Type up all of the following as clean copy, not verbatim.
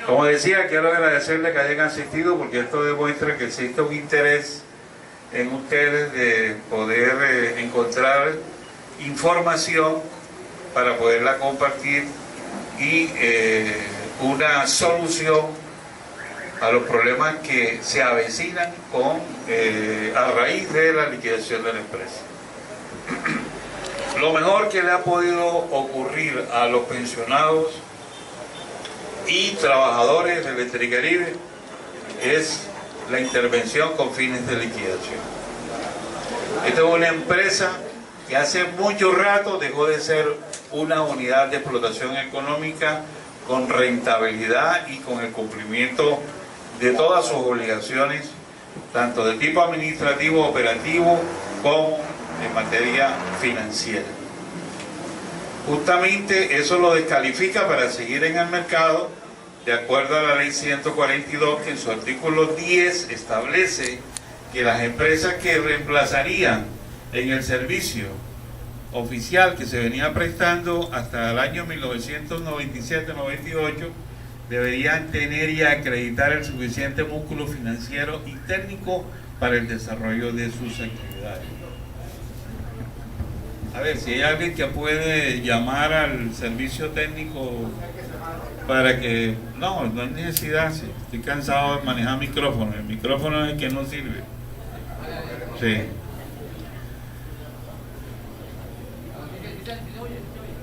Como decía, quiero agradecerle que hayan asistido porque esto demuestra que existe un interés en ustedes de poder encontrar información para poderla compartir y una solución a los problemas que se avecinan a raíz de la liquidación de la empresa. Lo mejor que le ha podido ocurrir a los pensionados y trabajadores de Electricaribe es la intervención con fines de liquidación. Esta es una empresa que hace mucho rato dejó de ser una unidad de explotación económica con rentabilidad y con el cumplimiento de todas sus obligaciones, tanto de tipo administrativo, operativo, como en materia financiera. Justamente eso lo descalifica para seguir en el mercado, de acuerdo a la ley 142, que en su artículo 10 establece que las empresas que reemplazarían en el servicio oficial que se venía prestando hasta el año 1997-98 deberían tener y acreditar el suficiente músculo financiero y técnico para el desarrollo de sus actividades. A ver, si hay alguien que puede llamar al servicio técnico para que... No hay necesidad, sí. Estoy cansado de manejar micrófono. El micrófono es el que no sirve. Sí.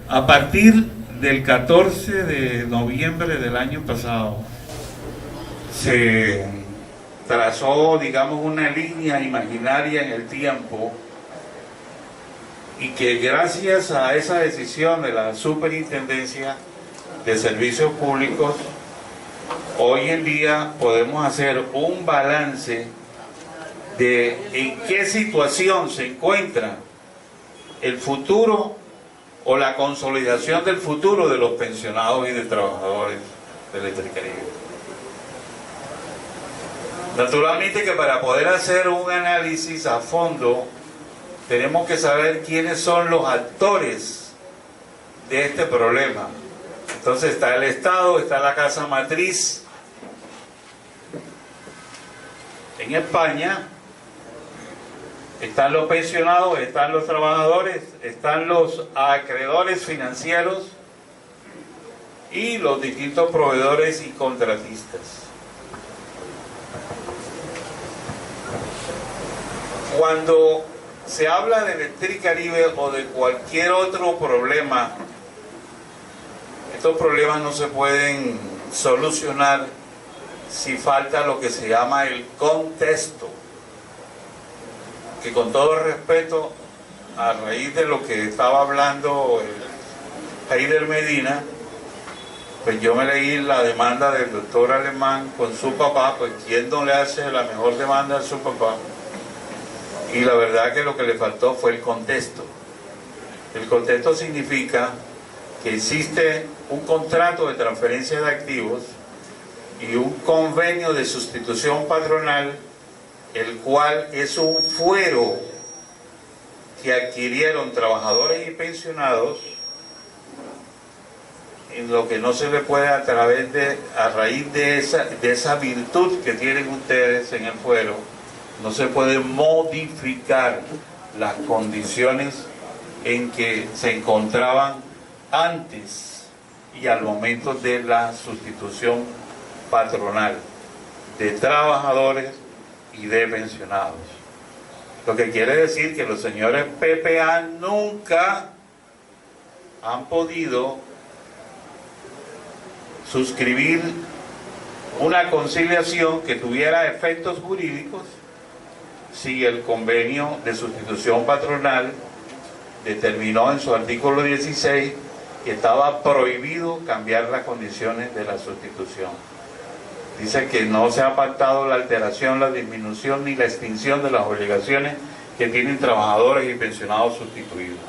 A partir del 14 de noviembre del año pasado se trazó, digamos, una línea imaginaria en el tiempo, y que gracias a esa decisión de la Superintendencia de Servicios Públicos, hoy en día podemos hacer un balance de en qué situación se encuentra el futuro o la consolidación del futuro de los pensionados y de trabajadores de Electricaribe. Naturalmente que para poder hacer un análisis a fondo tenemos que saber quiénes son los actores de este problema. Entonces está el Estado, está la casa matriz en España, están los pensionados, están los trabajadores, están los acreedores financieros y los distintos proveedores y contratistas. Cuando se habla de Electricaribe o de cualquier otro problema, estos problemas no se pueden solucionar si falta lo que se llama el contexto, que con todo respeto, a raíz de lo que estaba hablando Heider Medina, pues yo me leí la demanda del doctor Alemán con su papá, pues ¿quién no le hace la mejor demanda a su papá? Y la verdad que lo que le faltó fue el contexto. El contexto significa que existe un contrato de transferencia de activos y un convenio de sustitución patronal, el cual es un fuero que adquirieron trabajadores y pensionados, en lo que no se le puede a raíz de esa virtud que tienen ustedes en el fuero, no se puede modificar las condiciones en que se encontraban antes y al momento de la sustitución patronal de trabajadores y de pensionados. Lo que quiere decir que los señores PPA nunca han podido suscribir una conciliación que tuviera efectos jurídicos si el convenio de sustitución patronal determinó en su artículo 16 que estaba prohibido cambiar las condiciones de la sustitución. Dice que no se ha pactado la alteración, la disminución ni la extinción de las obligaciones que tienen trabajadores y pensionados sustituidos.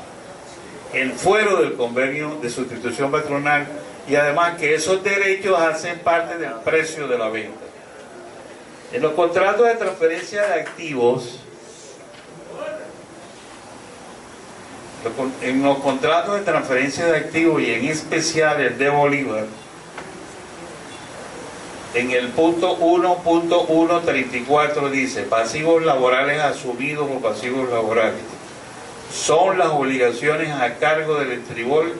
El fuero del convenio de sustitución patronal, y además que esos derechos hacen parte del precio de la venta. En los contratos de transferencia de activos, y en especial el de Bolívar, En el punto 1.134 dice: pasivos laborales asumidos o pasivos laborales son las obligaciones a cargo del estribor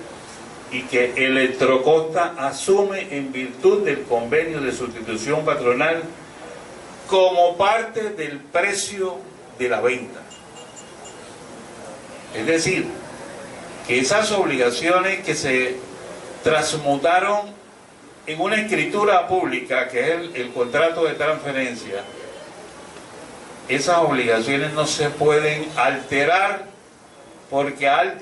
y que Electrocosta asume en virtud del convenio de sustitución patronal como parte del precio de la venta. Es decir, que esas obligaciones que se transmutaron en una escritura pública, que es el contrato de transferencia, esas obligaciones no se pueden alterar, porque al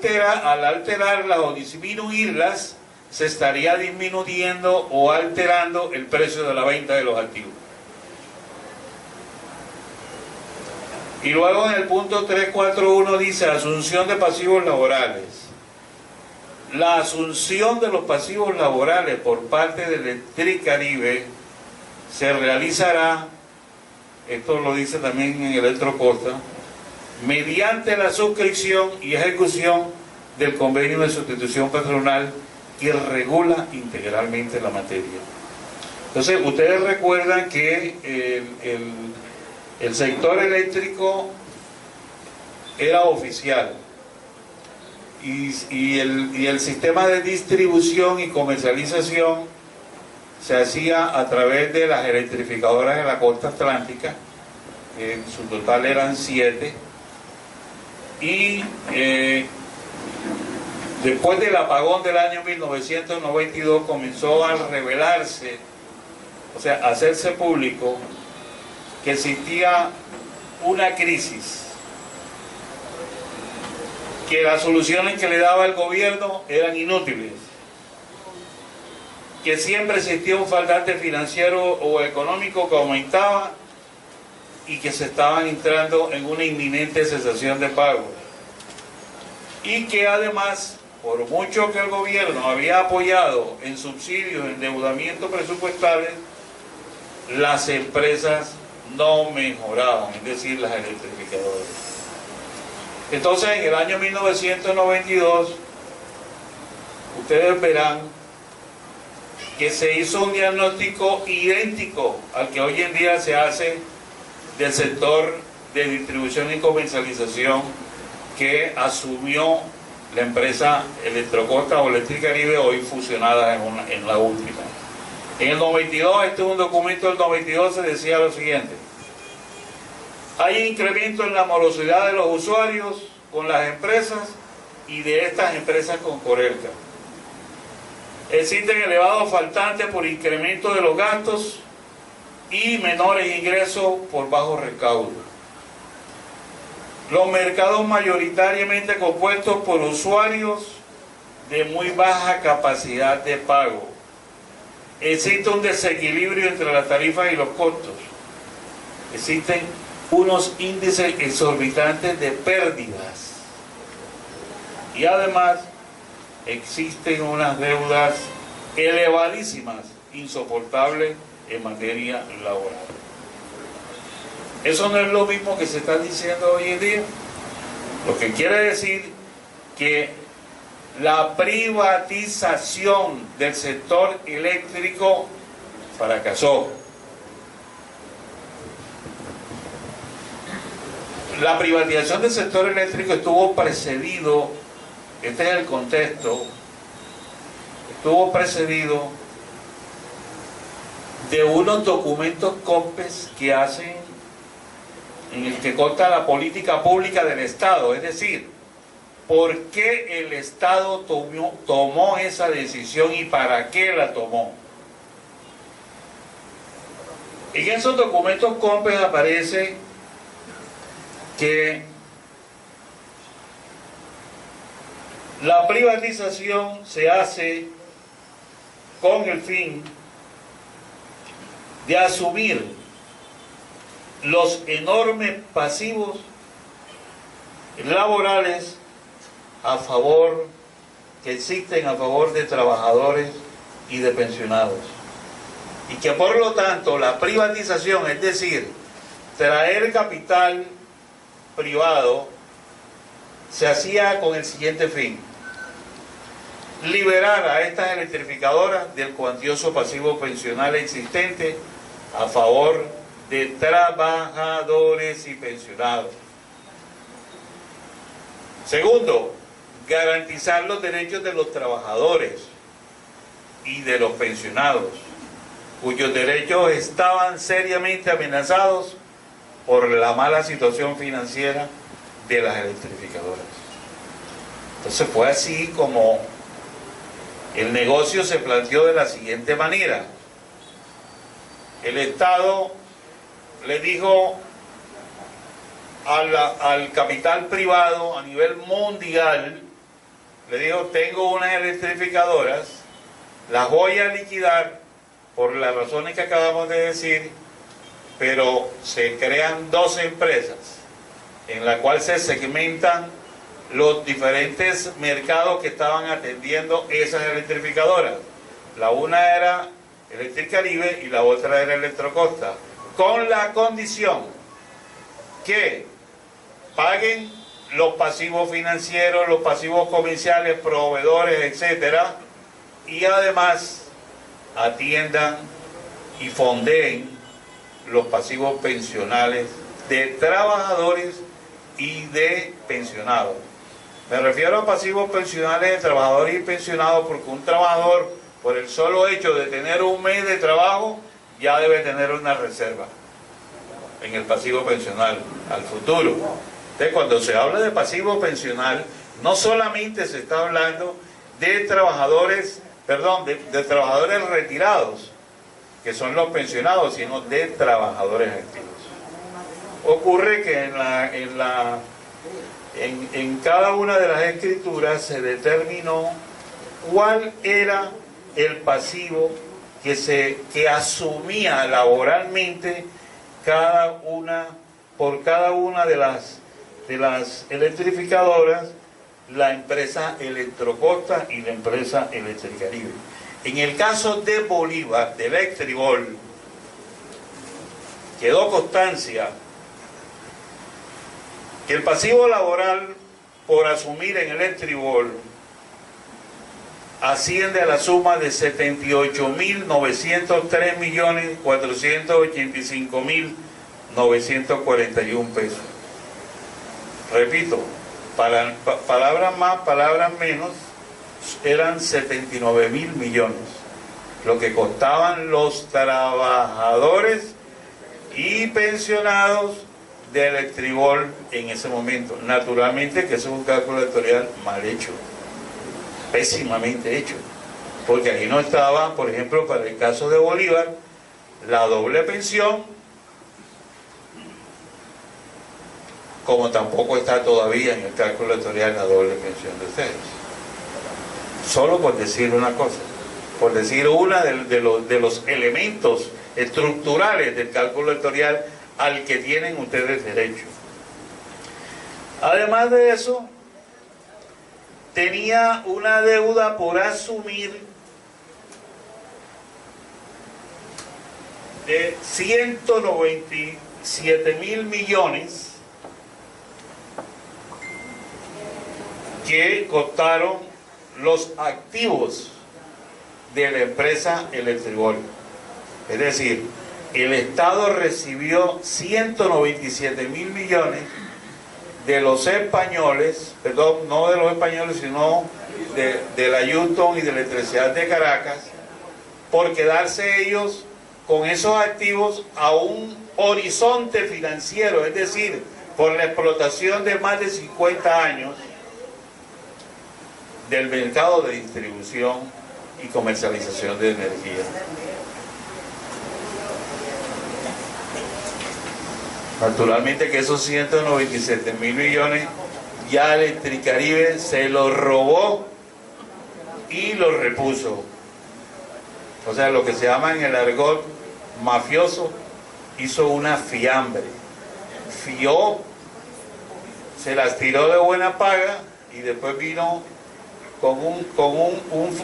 alterarlas o disminuirlas, se estaría disminuyendo o alterando el precio de la venta de los activos. Y luego en el punto 341 dice: asunción de pasivos laborales. La asunción de los pasivos laborales por parte de Electricaribe se realizará, esto lo dice también en Electrocosta, mediante la suscripción y ejecución del convenio de sustitución patronal que regula integralmente la materia. Entonces, ustedes recuerdan que el sector eléctrico era oficial, y el sistema de distribución y comercialización se hacía a través de las electrificadoras de la costa atlántica, que en su total eran 7, y después del apagón del año 1992 comenzó a revelarse, o sea, a hacerse público, que existía una crisis, que las soluciones que le daba el gobierno eran inútiles, que siempre existía un faltante financiero o económico que aumentaba y que se estaban entrando en una inminente cesación de pagos, y que además, por mucho que el gobierno había apoyado en subsidios, endeudamiento presupuestales, las empresas no mejoraban, es decir, las electrificadoras. Entonces, en el año 1992, ustedes verán que se hizo un diagnóstico idéntico al que hoy en día se hace del sector de distribución y comercialización que asumió la empresa Electrocosta o Electricaribe, hoy fusionada en la última. En el 92, este es un documento del 92, se decía lo siguiente: hay incremento en la morosidad de los usuarios con las empresas y de estas empresas con Corelca. Existen elevados faltantes por incremento de los gastos y menores ingresos por bajos recaudos. Los mercados mayoritariamente compuestos por usuarios de muy baja capacidad de pago. Existe un desequilibrio entre las tarifas y los costos. Existen unos índices exorbitantes de pérdidas. Y además existen unas deudas elevadísimas, insoportables en materia laboral. Eso no es lo mismo que se está diciendo hoy en día. Lo que quiere decir que la privatización del sector eléctrico fracasó. La privatización del sector eléctrico estuvo precedido, este es el contexto, estuvo precedido de unos documentos COMPES que hacen, en el que consta la política pública del Estado, es decir, por qué el Estado tomó esa decisión y para qué la tomó. En esos documentos COMPES aparece que la privatización se hace con el fin de asumir los enormes pasivos laborales que existen a favor de trabajadores y de pensionados, y que por lo tanto la privatización, es decir, traer capital privado, se hacía con el siguiente fin: liberar a estas electrificadoras del cuantioso pasivo pensional existente a favor de trabajadores y pensionados. Segundo, garantizar los derechos de los trabajadores y de los pensionados, cuyos derechos estaban seriamente amenazados por la mala situación financiera de las electrificadoras. Entonces fue así como el negocio se planteó de la siguiente manera. El Estado le dijo al capital privado a nivel mundial, le dijo: tengo unas electrificadoras, las voy a liquidar por las razones que acabamos de decir, pero se crean dos empresas en la cual se segmentan los diferentes mercados que estaban atendiendo esas electrificadoras. La una era Electricaribe y la otra era Electrocosta, con la condición que paguen los pasivos financieros, los pasivos comerciales, proveedores, etcétera, y además atiendan y fondeen los pasivos pensionales de trabajadores y de pensionados. Me refiero a pasivos pensionales de trabajadores y pensionados porque un trabajador, por el solo hecho de tener un mes de trabajo, ya debe tener una reserva en el pasivo pensional al futuro. Entonces, cuando se habla de pasivo pensional, no solamente se está hablando de trabajadores, de trabajadores retirados, que son los pensionados, sino de trabajadores activos. Ocurre que en cada una de las escrituras se determinó cuál era el pasivo que asumía laboralmente por cada una de las electrificadoras, la empresa Electrocosta y la empresa Electricaribe. En el caso de Bolívar, de Electribol, quedó constancia que el pasivo laboral por asumir en Electribol asciende a la suma de 78.903.485.941 pesos. Repito, palabras más, palabras menos, eran 79.000 millones, lo que costaban los trabajadores y pensionados de Electribol en ese momento. Naturalmente que eso es un cálculo electoral mal hecho, pésimamente hecho, porque ahí no estaba, por ejemplo, para el caso de Bolívar, la doble pensión, como tampoco está todavía en el cálculo electoral la doble pensión de ustedes. Solo por decir una cosa, por decir una de los elementos estructurales del cálculo electoral al que tienen ustedes derecho. Además de eso, tenía una deuda por asumir de 197.000 millones que costaron los activos de la empresa Electribol. Es decir, el Estado recibió 197.000 millones de los españoles, perdón, no de los españoles, sino de la Houston y de la Electricidad de Caracas, por quedarse ellos con esos activos a un horizonte financiero, es decir, por la explotación de más de 50 años del mercado de distribución y comercialización de energía. Naturalmente que esos 197.000 millones ya Electricaribe se los robó y los repuso. O sea, lo que se llama en el argot mafioso, hizo una fiambre. Fió, se las tiró de buena paga y después vino con un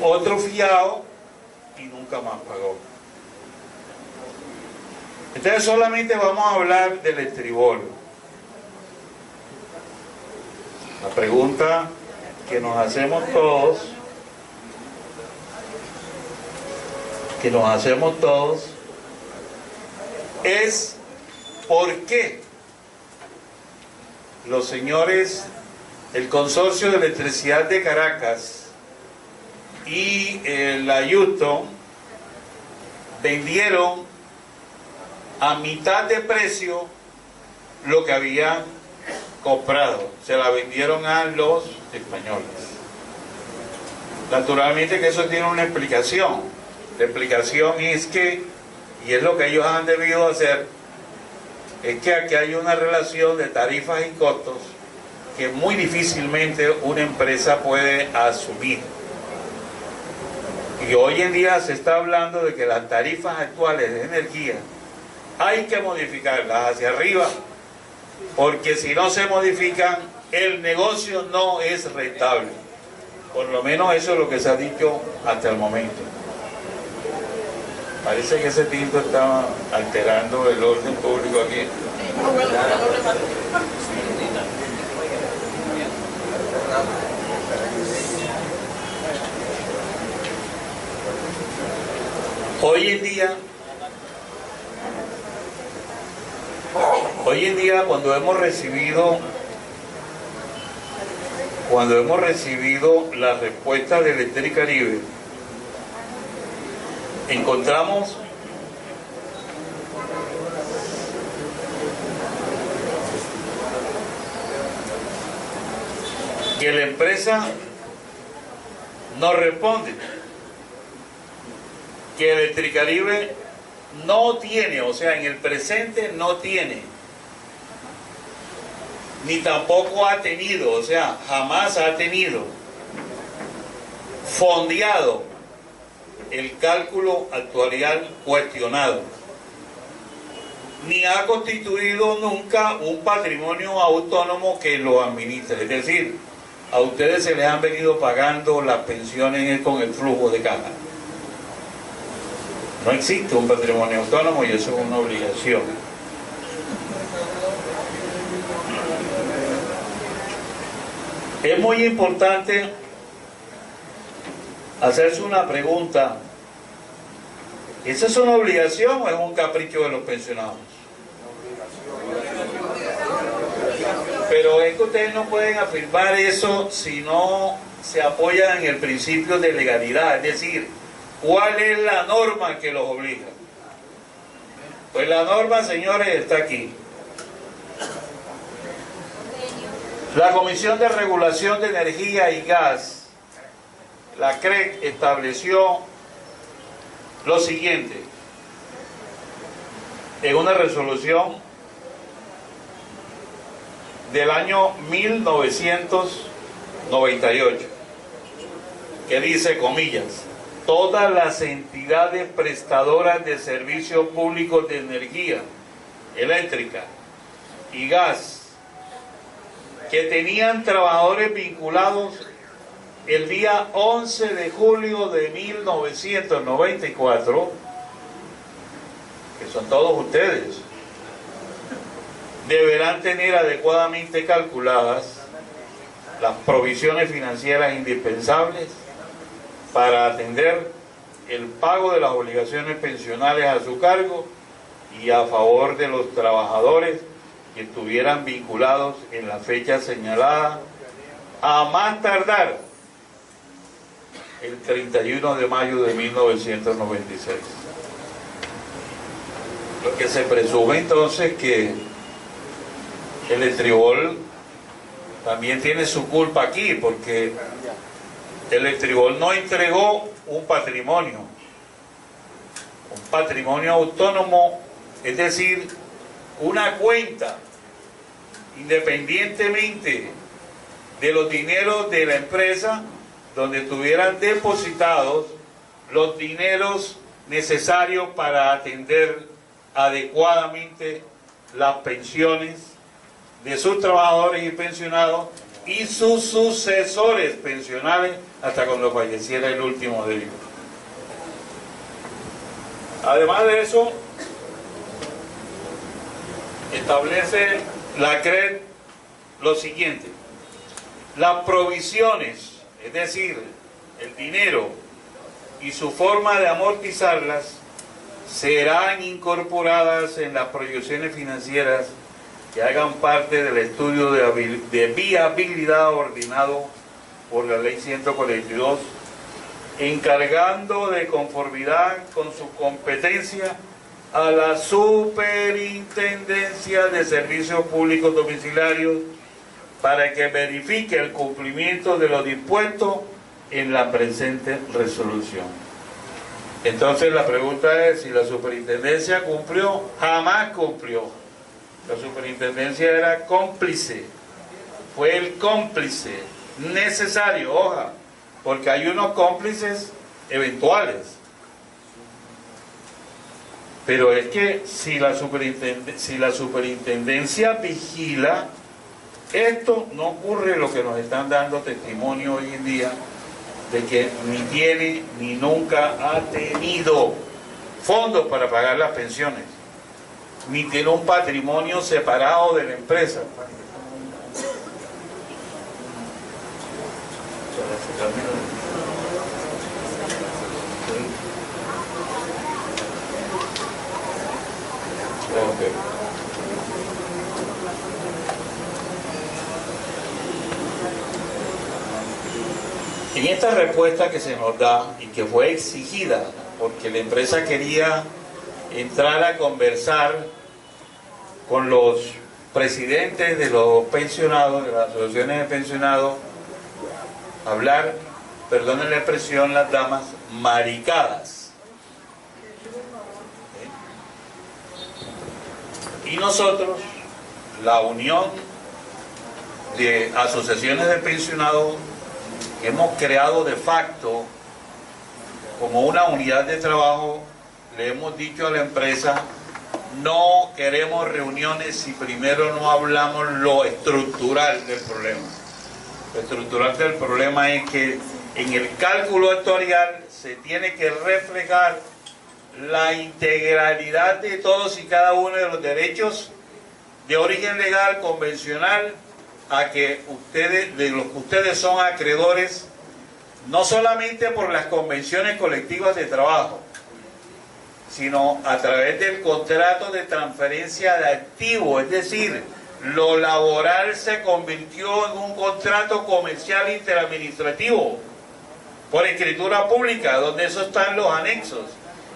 otro fiado y nunca más pagó. Entonces solamente vamos a hablar del Electribol. La pregunta que nos hacemos todos que nos hacemos todos es por qué los señores del Consorcio de Electricidad de Caracas y la Houston vendieron a mitad de precio lo que habían comprado. Se la vendieron a los españoles. Naturalmente que eso tiene una explicación. La explicación es que, y es lo que ellos han debido hacer, es que aquí hay una relación de tarifas y costos que muy difícilmente una empresa puede asumir. Y hoy en día se está hablando de que las tarifas actuales de energía hay que modificarlas hacia arriba, porque si no se modifican, el negocio no es rentable. Por lo menos eso es lo que se ha dicho hasta el momento. Parece que ese tinto está alterando el orden público aquí. Hoy en día cuando hemos recibido la respuesta de Electricaribe, encontramos que la empresa nos responde que Electricaribe no tiene, o sea, en el presente no tiene, ni tampoco ha tenido, o sea, jamás ha tenido fondeado el cálculo actuarial cuestionado, ni ha constituido nunca un patrimonio autónomo que lo administre. Es decir, a ustedes se les han venido pagando las pensiones con el flujo de caja. No existe un patrimonio autónomo y eso es una obligación. Es muy importante hacerse una pregunta: ¿esa es una obligación o es un capricho de los pensionados? Pero es que ustedes no pueden afirmar eso si no se apoyan en el principio de legalidad, es decir, ¿cuál es la norma que los obliga? Pues la norma, señores, está aquí. La Comisión de Regulación de Energía y Gas, la CREG, estableció lo siguiente en una resolución del año 1998, que dice, comillas, todas las entidades prestadoras de servicios públicos de energía eléctrica y gas que tenían trabajadores vinculados el día 11 de julio de 1994, que son todos ustedes, deberán tener adecuadamente calculadas las provisiones financieras indispensables para atender el pago de las obligaciones pensionales a su cargo y a favor de los trabajadores que estuvieran vinculados en la fecha señalada, a más tardar el 31 de mayo de 1996. Lo que se presume entonces que el Electribol también tiene su culpa aquí, porque el Electribol no entregó un patrimonio autónomo, es decir, una cuenta, independientemente de los dineros de la empresa, donde estuvieran depositados los dineros necesarios para atender adecuadamente las pensiones de sus trabajadores y pensionados y sus sucesores pensionales hasta cuando falleciera el último de ellos. Además de eso, establece la CREG lo siguiente: las provisiones, es decir, el dinero y su forma de amortizarlas serán incorporadas en las proyecciones financieras que hagan parte del estudio de viabilidad ordenado por la Ley 142, encargando de conformidad con su competencia a la Superintendencia de Servicios Públicos Domiciliarios para que verifique el cumplimiento de lo dispuesto en la presente resolución. Entonces la pregunta es si la superintendencia cumplió. Jamás cumplió. La superintendencia era cómplice, fue el cómplice necesario, hoja, porque hay unos cómplices eventuales. Pero es que si la superintendencia vigila, esto no ocurre lo que nos están dando testimonio hoy en día, de que ni tiene ni nunca ha tenido fondos para pagar las pensiones, ni tiene un patrimonio separado de la empresa. Okay. En esta respuesta que se nos da y que fue exigida porque la empresa quería entrar a conversar con los presidentes de los pensionados, de las asociaciones de pensionados, hablar, perdonen la expresión, las damas, maricadas. Y nosotros, la Unión de Asociaciones de Pensionados, hemos creado de facto como una unidad de trabajo, le hemos dicho a la empresa: no queremos reuniones si primero no hablamos lo estructural del problema. Lo estructural del problema es que en el cálculo actuarial se tiene que reflejar la integralidad de todos y cada uno de los derechos de origen legal convencional a que ustedes, de los que ustedes son acreedores, no solamente por las convenciones colectivas de trabajo, sino a través del contrato de transferencia de activos. Es decir, lo laboral se convirtió en un contrato comercial interadministrativo por escritura pública, donde eso está en los anexos.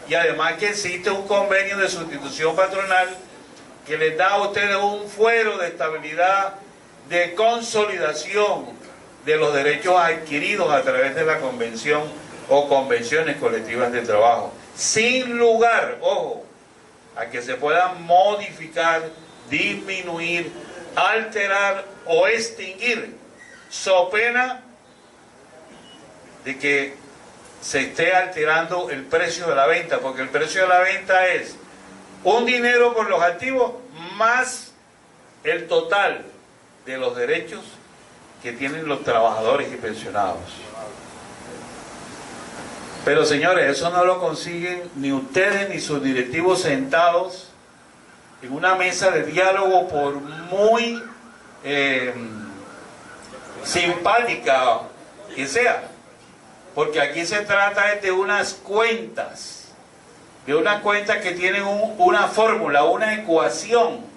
Y además que existe un convenio de sustitución patronal que les da a ustedes un fuero de estabilidad, de consolidación de los derechos adquiridos a través de la convención o convenciones colectivas de trabajo, sin lugar, ojo, a que se puedan modificar, disminuir, alterar o extinguir, so pena de que se esté alterando el precio de la venta, porque el precio de la venta es un dinero por los activos más el total de los derechos que tienen los trabajadores y pensionados. Pero señores, eso no lo consiguen ni ustedes ni sus directivos sentados en una mesa de diálogo, por muy simpática que sea. Porque aquí se trata de unas cuentas, que tienen una fórmula, una ecuación,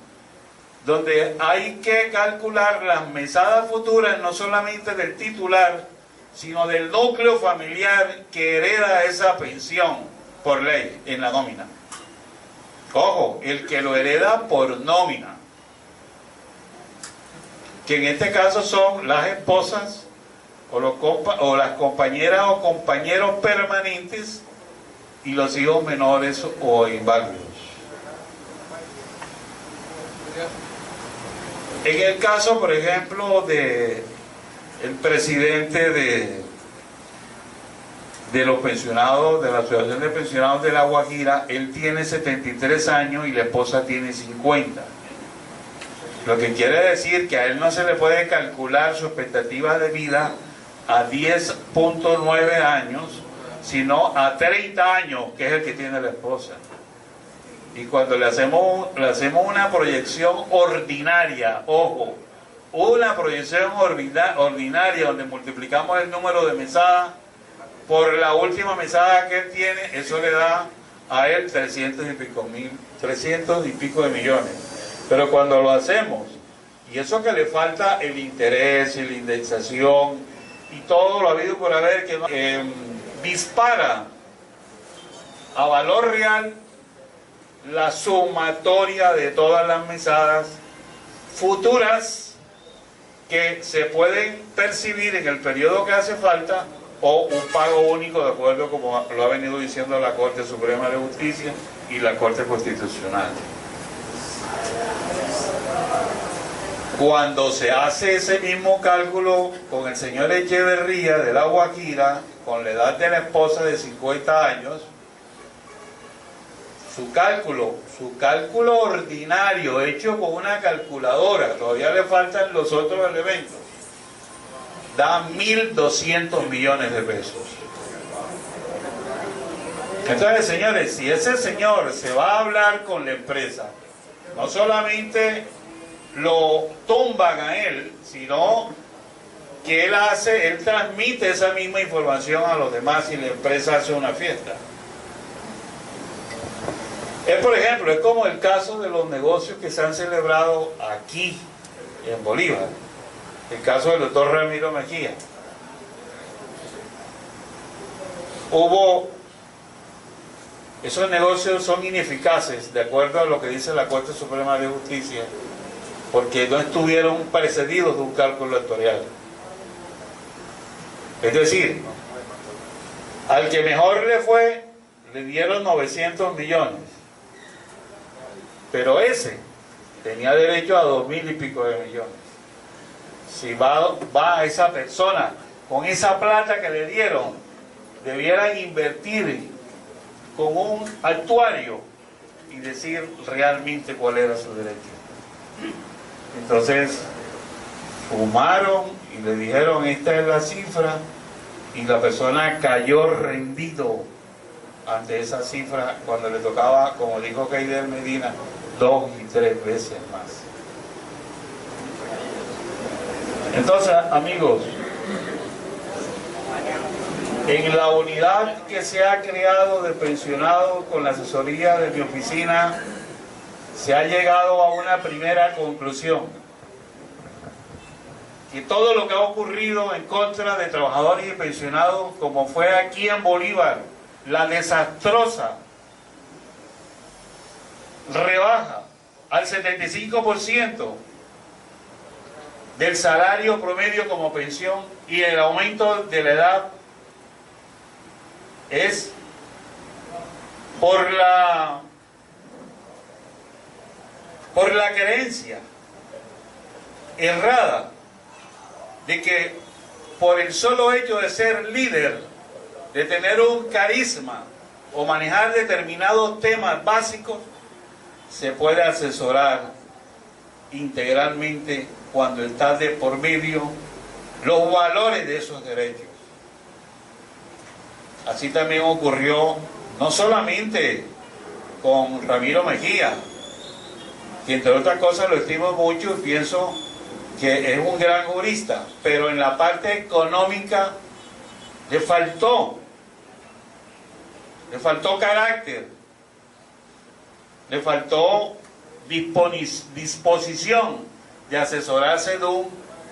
donde hay que calcular las mesadas futuras, no solamente del titular, sino del núcleo familiar que hereda esa pensión por ley en la nómina. Ojo, el que lo hereda por nómina, que en este caso son las esposas, o las compañeras o compañeros permanentes y los hijos menores o inválidos. En el caso, por ejemplo, de el presidente de los pensionados, de la Asociación de Pensionados de La Guajira, él tiene 73 años y la esposa tiene 50. Lo que quiere decir que a él no se le puede calcular su expectativa de vida a 10.9 años, sino a 30 años, que es el que tiene la esposa. Y cuando le hacemos una proyección ordinaria, ojo, una proyección ordinaria donde multiplicamos el número de mesadas, por la última mesada que él tiene, eso le da a él 300 y pico de millones. Pero cuando lo hacemos, y eso que le falta el interés y la indexación y todo lo habido por haber, que dispara a valor real la sumatoria de todas las mesadas futuras que se pueden percibir en el periodo que hace falta, o un pago único, de acuerdo como lo ha venido diciendo la Corte Suprema de Justicia y la Corte Constitucional. Cuando se hace ese mismo cálculo con el señor Echeverría de La Guajira, con la edad de la esposa de 50 años, su cálculo ordinario hecho con una calculadora, todavía le faltan los otros elementos, da 1.200 millones de pesos. Entonces, señores, si ese señor se va a hablar con la empresa, no solamente lo tumban a él, sino que él transmite esa misma información a los demás y la empresa hace una fiesta. Por ejemplo, es como el caso de los negocios que se han celebrado aquí en Bolívar, el caso del doctor Ramiro Mejía. Esos negocios son ineficaces, de acuerdo a lo que dice la Corte Suprema de Justicia, porque no estuvieron precedidos de un cálculo actuarial. Es decir, al que mejor le fue, le dieron 900 millones. Pero ese tenía derecho a 2.000 y pico de millones. Si va a esa persona, con esa plata que le dieron, debieran invertir con un actuario y decir realmente cuál era su derecho. Entonces, fumaron y le dijeron, esta es la cifra, y la persona cayó rendido ante esa cifra cuando le tocaba, como dijo Keidel Medina, 2 y 3 veces más. Entonces, amigos, en la unidad que se ha creado de pensionados con la asesoría de mi oficina, se ha llegado a una primera conclusión: que todo lo que ha ocurrido en contra de trabajadores y pensionados, como fue aquí en Bolívar, la desastrosa rebaja al 75% del salario promedio como pensión y el aumento de la edad, es por la creencia errada de que por el solo hecho de ser líder, de tener un carisma o manejar determinados temas básicos, se puede asesorar integralmente cuando está de por medio los valores de esos derechos. Así también ocurrió no solamente con Ramiro Mejía, que entre otras cosas lo estimo mucho y pienso que es un gran jurista, pero en la parte económica le faltó carácter, le faltó disposición de asesorarse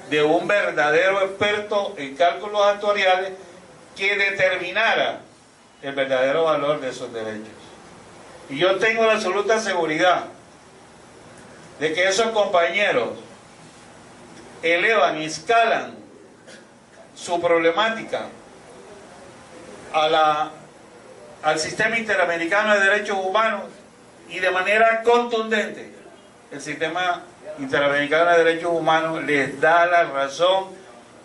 de un verdadero experto en cálculos actuariales que determinara el verdadero valor de esos derechos. Y yo tengo la absoluta seguridad de que esos compañeros elevan y escalan su problemática al sistema interamericano de derechos humanos, y de manera contundente el sistema interamericano de derechos humanos les da la razón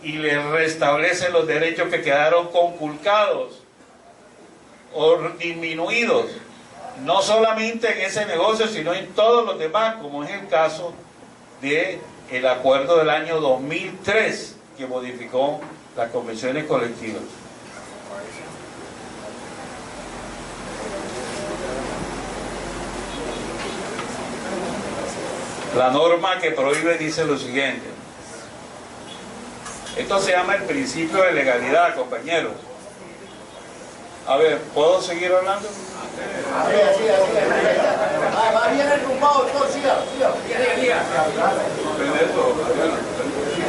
y les restablece los derechos que quedaron conculcados o disminuidos, no solamente en ese negocio, sino en todos los demás, como es el caso del acuerdo del año 2003 que modificó las convenciones colectivas. La norma que prohíbe dice lo siguiente: esto se llama el principio de legalidad, compañeros. A ver, ¿puedo seguir hablando? Así. Va bien agrupado, doctor, siga.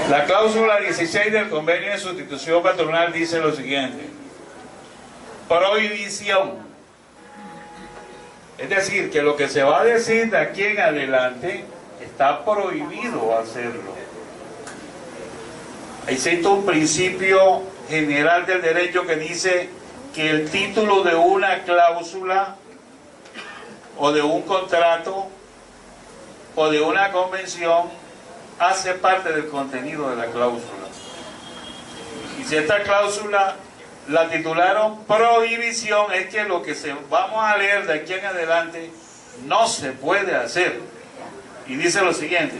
La cláusula 16 del convenio de sustitución patronal dice lo siguiente: prohibición. Es decir, que lo que se va a decir de aquí en adelante está prohibido hacerlo. Existe un principio general del derecho que dice que el título de una cláusula o de un contrato o de una convención hace parte del contenido de la cláusula. Y si esta cláusula la titularon prohibición, es que lo que vamos a leer de aquí en adelante no se puede hacer. Y dice lo siguiente: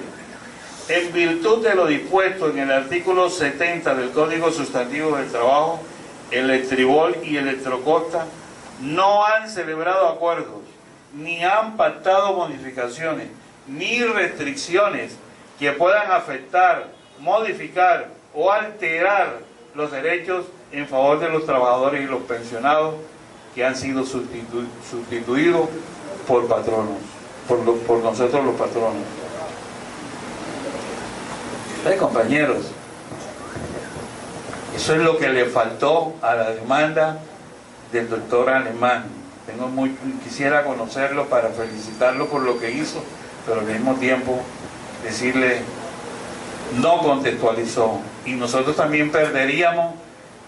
en virtud de lo dispuesto en el artículo 70 del Código Sustantivo del Trabajo, Electribol y Electrocosta no han celebrado acuerdos, ni han pactado modificaciones, ni restricciones que puedan afectar, modificar o alterar los derechos en favor de los trabajadores y los pensionados que han sido sustituidos por patronos, por nosotros los patronos. Compañeros, eso es lo que le faltó a la demanda del doctor Alemán. Quisiera conocerlo para felicitarlo por lo que hizo, pero al mismo tiempo decirle, no contextualizó, y nosotros también perderíamos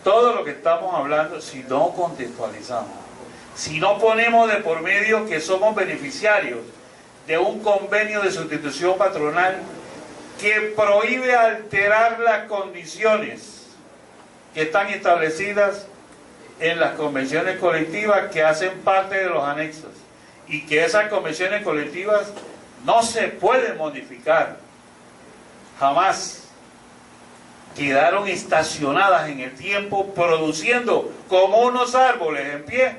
todo lo que estamos hablando si no contextualizamos, si no ponemos de por medio que somos beneficiarios de un convenio de sustitución patronal que prohíbe alterar las condiciones que están establecidas en las convenciones colectivas que hacen parte de los anexos, y que esas convenciones colectivas no se pueden modificar jamás. Quedaron estacionadas en el tiempo, produciendo como unos árboles en pie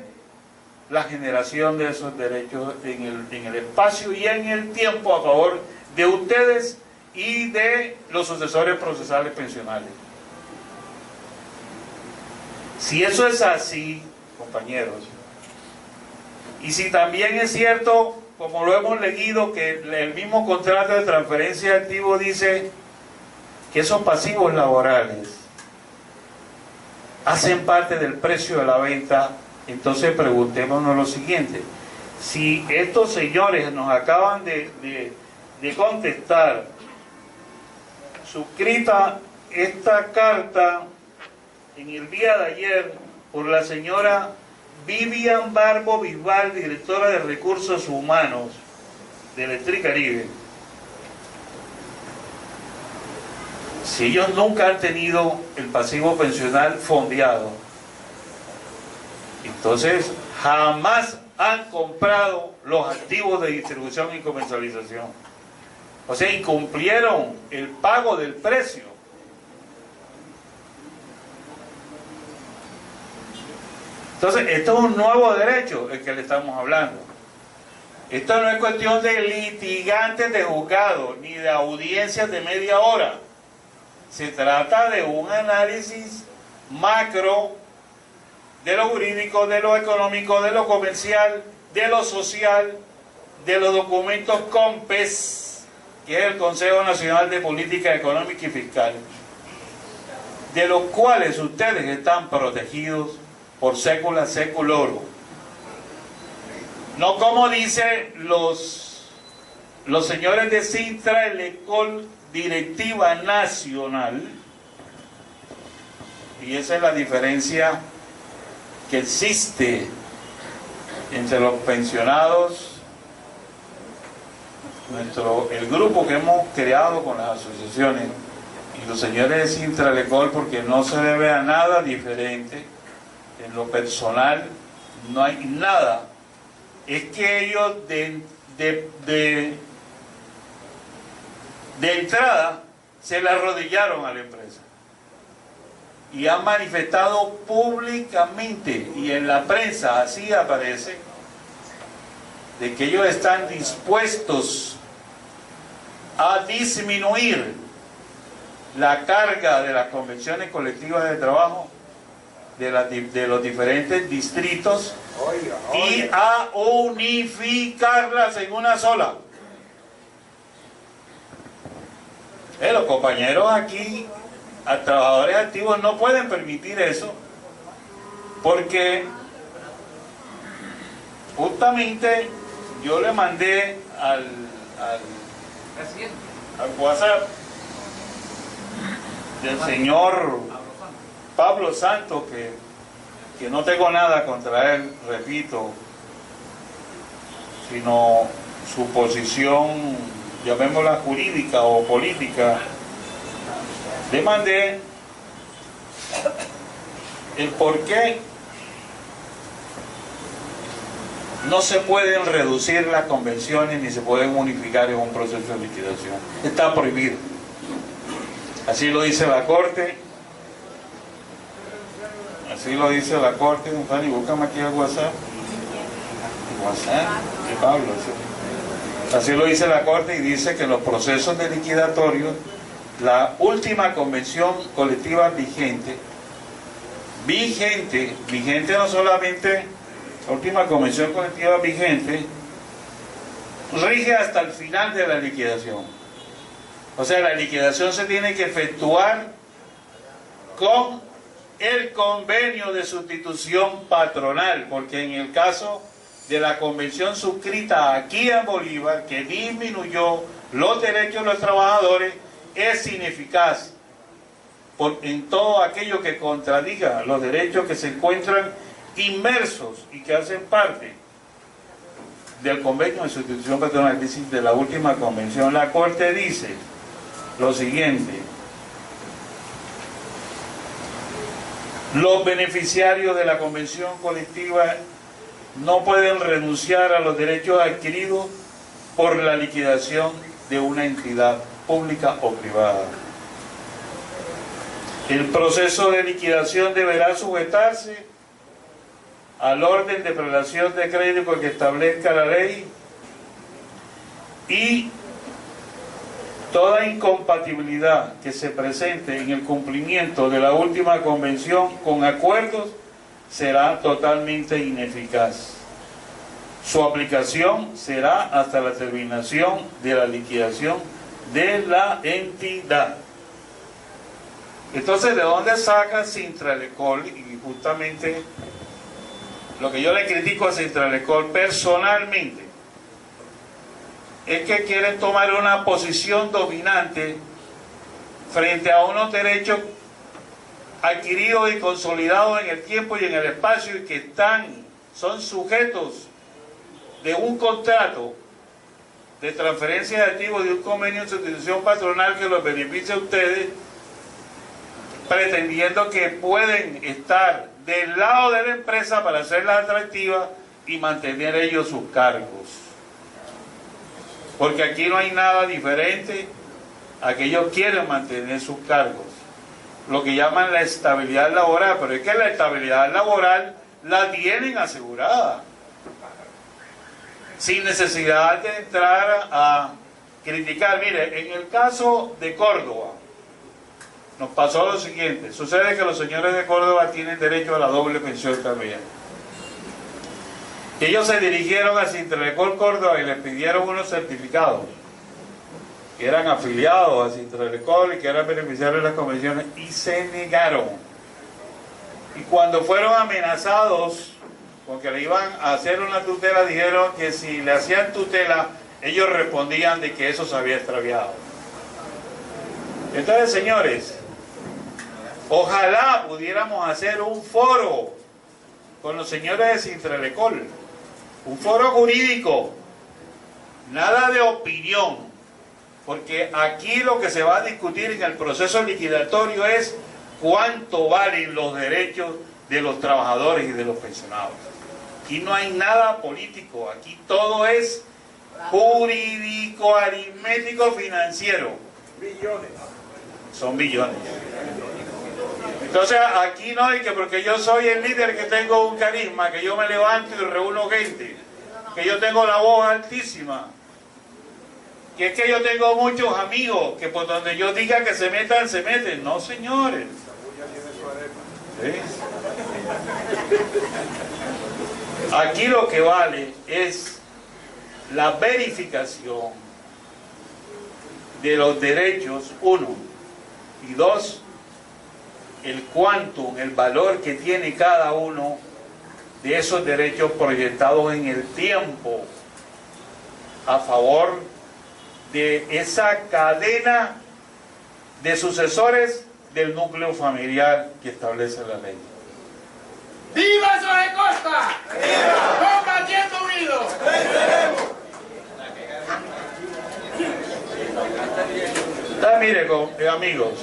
la generación de esos derechos en el espacio y en el tiempo a favor de ustedes y de los sucesores procesales pensionales. Si eso es así, compañeros, y si también es cierto, como lo hemos leído, que el mismo contrato de transferencia de activos dice que esos pasivos laborales hacen parte del precio de la venta, entonces preguntémonos lo siguiente: si estos señores nos acaban de contestar, suscrita esta carta en el día de ayer por la señora Vivian Barbo Bisbal, directora de Recursos Humanos de Electricaribe, si ellos nunca han tenido el pasivo pensional fondeado, entonces jamás han comprado los activos de distribución y comercialización. O sea, incumplieron el pago del precio. Entonces, esto es un nuevo derecho el que le estamos hablando. Esto no es cuestión de litigantes de juzgado, ni de audiencias de media hora. Se trata de un análisis macro de lo jurídico, de lo económico, de lo comercial, de lo social, de los documentos COMPES, que es el Consejo Nacional de Política Económica y Fiscal, de los cuales ustedes están protegidos por sécula seculorum. No como dicen los señores de Sintra, el Ecole Directiva Nacional, y esa es la diferencia que existe entre los pensionados, el grupo que hemos creado con las asociaciones, y los señores de Sintra Lecol, porque no se debe a nada diferente. En lo personal no hay nada. Es que ellos de entrada se le arrodillaron a la empresa y han manifestado públicamente, y en la prensa así aparece, de que ellos están dispuestos a disminuir la carga de las convenciones colectivas de trabajo de los diferentes distritos y a unificarlas en una sola. Los compañeros aquí, a trabajadores activos, no pueden permitir eso, porque justamente yo le mandé al WhatsApp del señor Pablo Santos, que no tengo nada contra él, repito, sino su posición, llamémosla jurídica o política. Le mandé el por qué no se pueden reducir las convenciones ni se pueden unificar en un proceso de liquidación. Está prohibido. Así lo dice la Corte. Así lo dice la Corte. Don Fanny, búscame aquí el WhatsApp. WhatsApp de Pablo. Así lo dice la Corte, y dice que en los procesos de liquidatorios, la última convención colectiva vigente no solamente la última convención colectiva vigente, rige hasta el final de la liquidación. O sea, la liquidación se tiene que efectuar con el convenio de sustitución patronal, porque en el caso de la convención suscrita aquí en Bolívar, que disminuyó los derechos de los trabajadores, es ineficaz en todo aquello que contradiga los derechos que se encuentran inmersos y que hacen parte del convenio de sustitución patronal, es decir, de la última convención. La Corte dice lo siguiente: los beneficiarios de la convención colectiva no pueden renunciar a los derechos adquiridos por la liquidación de una entidad pública o privada. El proceso de liquidación deberá sujetarse al orden de prelación de crédito que establezca la ley, y toda incompatibilidad que se presente en el cumplimiento de la última convención con acuerdos será totalmente ineficaz. Su aplicación será hasta la terminación de la liquidación de la entidad. Entonces, ¿de dónde saca Sintralecol? Y justamente lo que yo le critico a Sintralecol personalmente es que quieren tomar una posición dominante frente a unos derechos adquiridos y consolidados en el tiempo y en el espacio, y que son sujetos de un contrato de transferencia de activos, de un convenio de sustitución patronal que los beneficia a ustedes, pretendiendo que pueden estar del lado de la empresa para hacerlas atractivas y mantener ellos sus cargos. Porque aquí no hay nada diferente a que ellos quieren mantener sus cargos, lo que llaman la estabilidad laboral, pero es que la estabilidad laboral la tienen asegurada, sin necesidad de entrar a criticar. Mire, en el caso de Córdoba nos pasó lo siguiente. Sucede que los señores de Córdoba tienen derecho a la doble pensión también. Ellos se dirigieron a Sintralecol Córdoba y les pidieron unos certificados que eran afiliados a Sintralecol y que eran beneficiarios de las convenciones, y se negaron. Y cuando fueron amenazados con que le iban a hacer una tutela, dijeron que si le hacían tutela, ellos respondían de que eso se había extraviado. Entonces, señores, ojalá pudiéramos hacer un foro con los señores de Sintralecol, un foro jurídico, nada de opinión, porque aquí lo que se va a discutir en el proceso liquidatorio es cuánto valen los derechos de los trabajadores y de los pensionados. Aquí no hay nada político, aquí todo es jurídico, aritmético, financiero. Billones. Son billones. Entonces aquí no hay que, porque yo soy el líder, que tengo un carisma, que yo me levanto y reúno gente, que yo tengo la voz altísima, que es que yo tengo muchos amigos, que por donde yo diga que se metan, se meten. No, señores. ¿Sí? Aquí lo que vale es la verificación de los derechos, uno, y dos, el quantum, el valor que tiene cada uno de esos derechos proyectados en el tiempo a favor de esa cadena de sucesores del núcleo familiar que establece la ley. ¡Viva Jorge Costa! ¡Viva! ¡Combatiendo Unidos! Mire, amigos,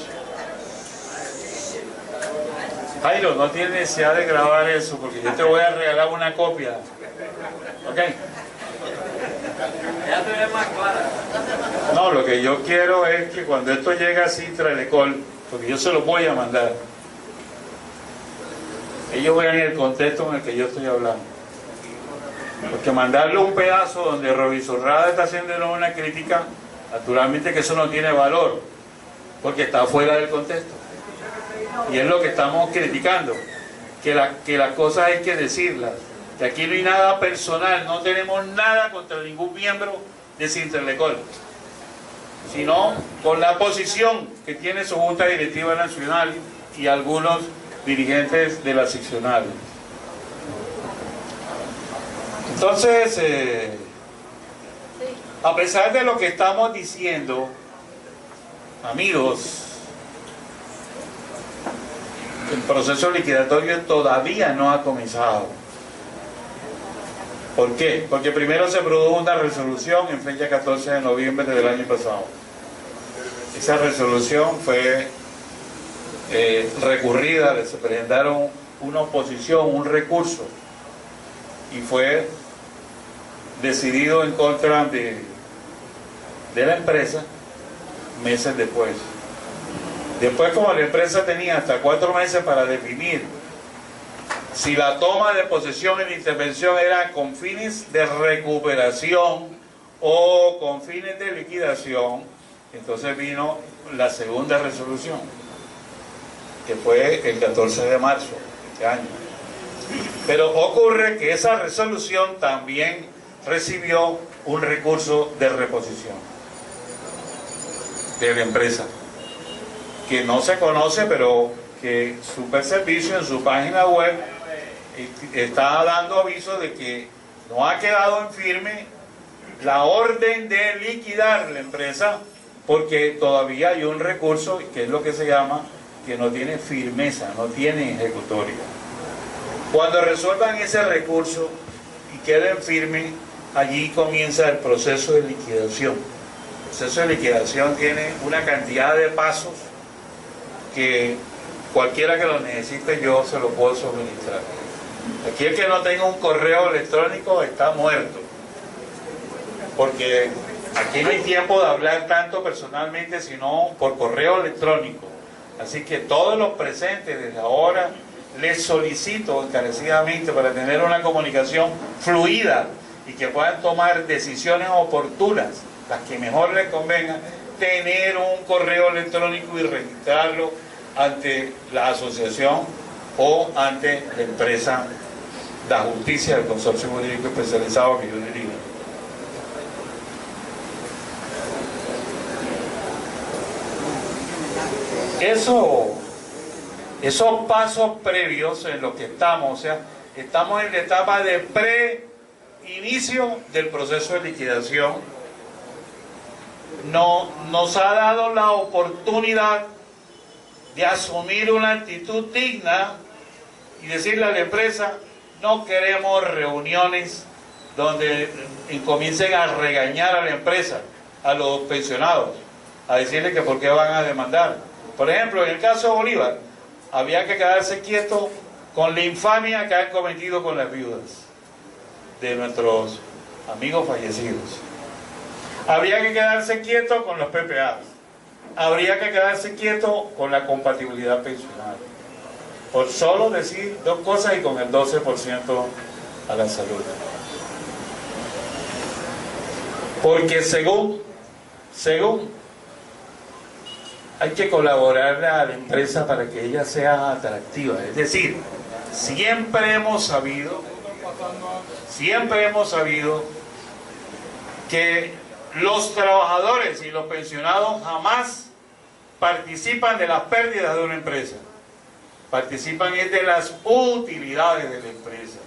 Jairo, no tienes necesidad de grabar eso porque yo te voy a regalar una copia. ¿Ok? Ya te ves más clara. No, lo que yo quiero es que cuando esto llegue a Sintra Elecol, porque yo se lo voy a mandar, ellos vean el contexto en el que yo estoy hablando. Porque mandarle un pedazo donde Rovisurrada está haciendo una crítica, naturalmente que eso no tiene valor, porque está fuera del contexto. Y es lo que estamos criticando, que las cosas hay que decirlas, que aquí no hay nada personal, no tenemos nada contra ningún miembro de Sinterlecol, sino con la posición que tiene su Junta Directiva Nacional y algunos dirigentes de la seccional. Entonces, a pesar de lo que estamos diciendo, amigos, el proceso liquidatorio todavía no ha comenzado. ¿Por qué? Porque primero se produjo una resolución en fecha 14 de noviembre del año pasado. Esa resolución fue recurrida, se presentaron una oposición, un recurso, y fue decidido en contra de la empresa meses después. Después, como la empresa tenía hasta 4 meses para definir si la toma de posesión y de intervención era con fines de recuperación o con fines de liquidación, entonces vino la segunda resolución, que fue el 14 de marzo de este año. Pero ocurre que esa resolución también recibió un recurso de reposición de la empresa, que no se conoce, pero que Superservicio en su página web está dando aviso de que no ha quedado en firme la orden de liquidar la empresa, porque todavía hay un recurso que es lo que se llama que no tiene firmeza, no tiene ejecutoria. Cuando resuelvan ese recurso y queden firmes, allí comienza el proceso de liquidación. El proceso de liquidación tiene una cantidad de pasos que cualquiera que lo necesite yo se lo puedo suministrar. Aquí el que no tenga un correo electrónico está muerto, porque aquí no hay tiempo de hablar tanto personalmente, sino por correo electrónico. Así que todos los presentes desde ahora les solicito encarecidamente, para tener una comunicación fluida y que puedan tomar decisiones oportunas, las que mejor les convengan, tener un correo electrónico y registrarlo ante la asociación o ante la empresa de justicia del consorcio jurídico especializado que yo dirijo. Esos pasos previos en los que estamos, o sea, estamos en la etapa de pre-inicio del proceso de liquidación, nos ha dado la oportunidad de asumir una actitud digna y decirle a la empresa: no queremos reuniones donde comiencen a regañar a la empresa, a los pensionados, a decirle que por qué van a demandar. Por ejemplo, en el caso de Bolívar, había que quedarse quieto con la infamia que han cometido con las viudas de nuestros amigos fallecidos. Habría que quedarse quieto con los PPA. Habría que quedarse quieto con la compatibilidad pensional. Por solo decir 2 cosas, y con el 12% a la salud. Porque según hay que colaborar a la empresa para que ella sea atractiva. Es decir, siempre hemos sabido que los trabajadores y los pensionados jamás participan de las pérdidas de una empresa. Participan de las utilidades de la empresa.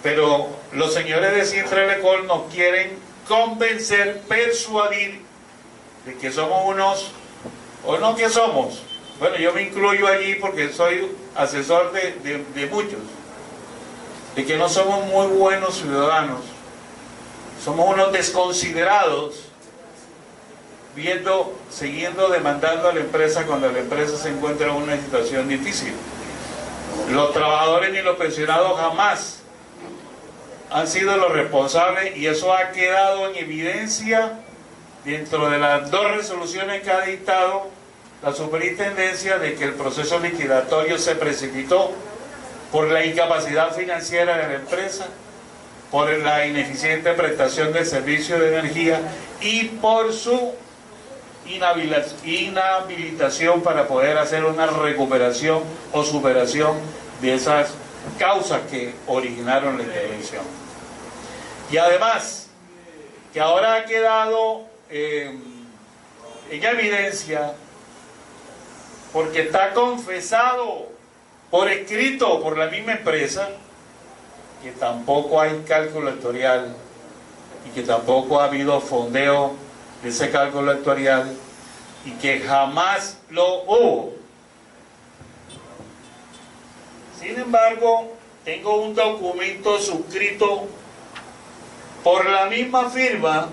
Pero los señores de Sintralecol nos quieren convencer, persuadir de que somos unos, o no que somos. Bueno, yo me incluyo allí porque soy asesor de muchos. De que no somos muy buenos ciudadanos. Somos unos desconsiderados, siguiendo demandando a la empresa cuando la empresa se encuentra en una situación difícil. Los trabajadores ni los pensionados jamás han sido los responsables, y eso ha quedado en evidencia dentro de las 2 resoluciones que ha dictado la superintendencia, de que el proceso liquidatorio se precipitó por la incapacidad financiera de la empresa, por la ineficiente prestación del servicio de energía y por su inhabilitación para poder hacer una recuperación o superación de esas causas que originaron la intervención. Y además, que ahora ha quedado en evidencia, porque está confesado por escrito por la misma empresa, que tampoco hay cálculo actuarial y que tampoco ha habido fondeo de ese cálculo actuarial y que jamás lo hubo. Sin embargo, tengo un documento suscrito por la misma firma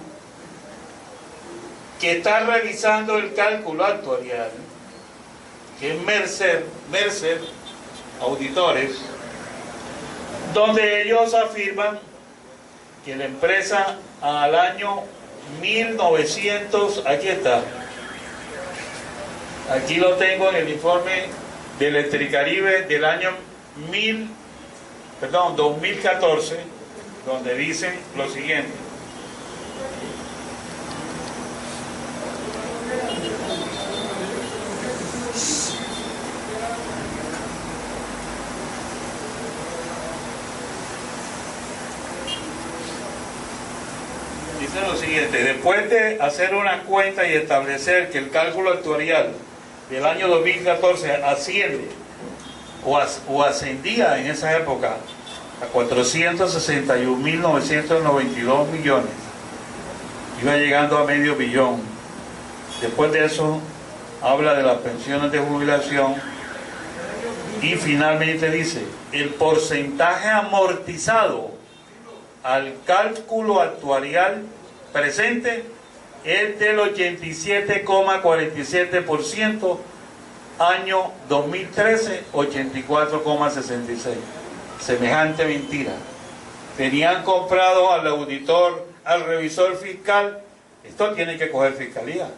que está realizando el cálculo actuarial, que es Mercer Auditores, donde ellos afirman que la empresa al año 1900, aquí está, aquí lo tengo en el informe de Electricaribe del año 2014, donde dicen lo siguiente: después de hacer una cuenta y establecer que el cálculo actuarial del año 2014 asciende o ascendía en esa época a 461.992 millones, iba llegando a medio billón. Después de eso habla de las pensiones de jubilación y finalmente dice: el porcentaje amortizado al cálculo actuarial presente es del 87,47%, año 2013 84,66%. Semejante mentira. Tenían comprado al auditor, al revisor fiscal. Esto tiene que coger fiscalía.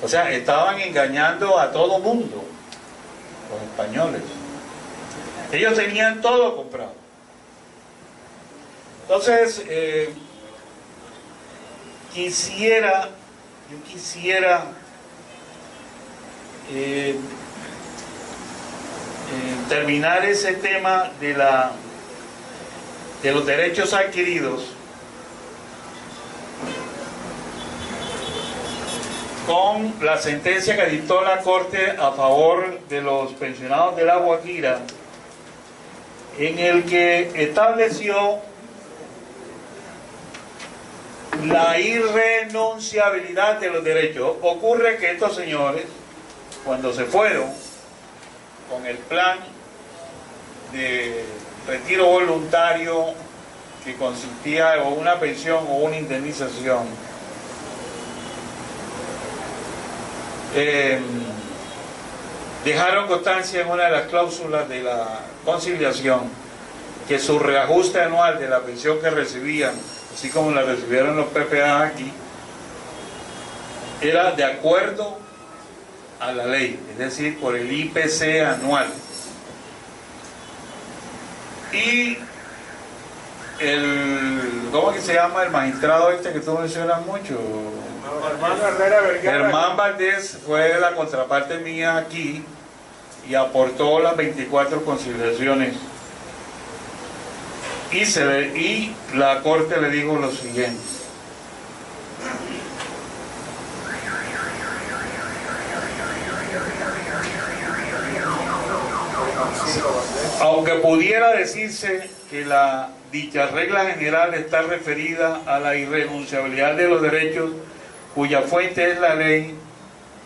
O sea, estaban engañando a todo mundo, los españoles. Ellos tenían todo comprado. Entonces, yo quisiera terminar ese tema de los derechos adquiridos con la sentencia que dictó la Corte a favor de los pensionados de La Guajira, en el que estableció la irrenunciabilidad de los derechos. Ocurre que estos señores, cuando se fueron con el plan de retiro voluntario, que consistía en una pensión o una indemnización, dejaron constancia en una de las cláusulas de la conciliación que su reajuste anual de la pensión que recibían, así como la recibieron los PPA aquí, era de acuerdo a la ley, es decir, por el IPC anual. Y ¿cómo que se llama el magistrado este que tú mencionas mucho? Germán Valdés fue la contraparte mía aquí y aportó las 24 conciliaciones. Y la Corte le dijo lo siguiente: aunque pudiera decirse que dicha regla general está referida a la irrenunciabilidad de los derechos cuya fuente es la ley,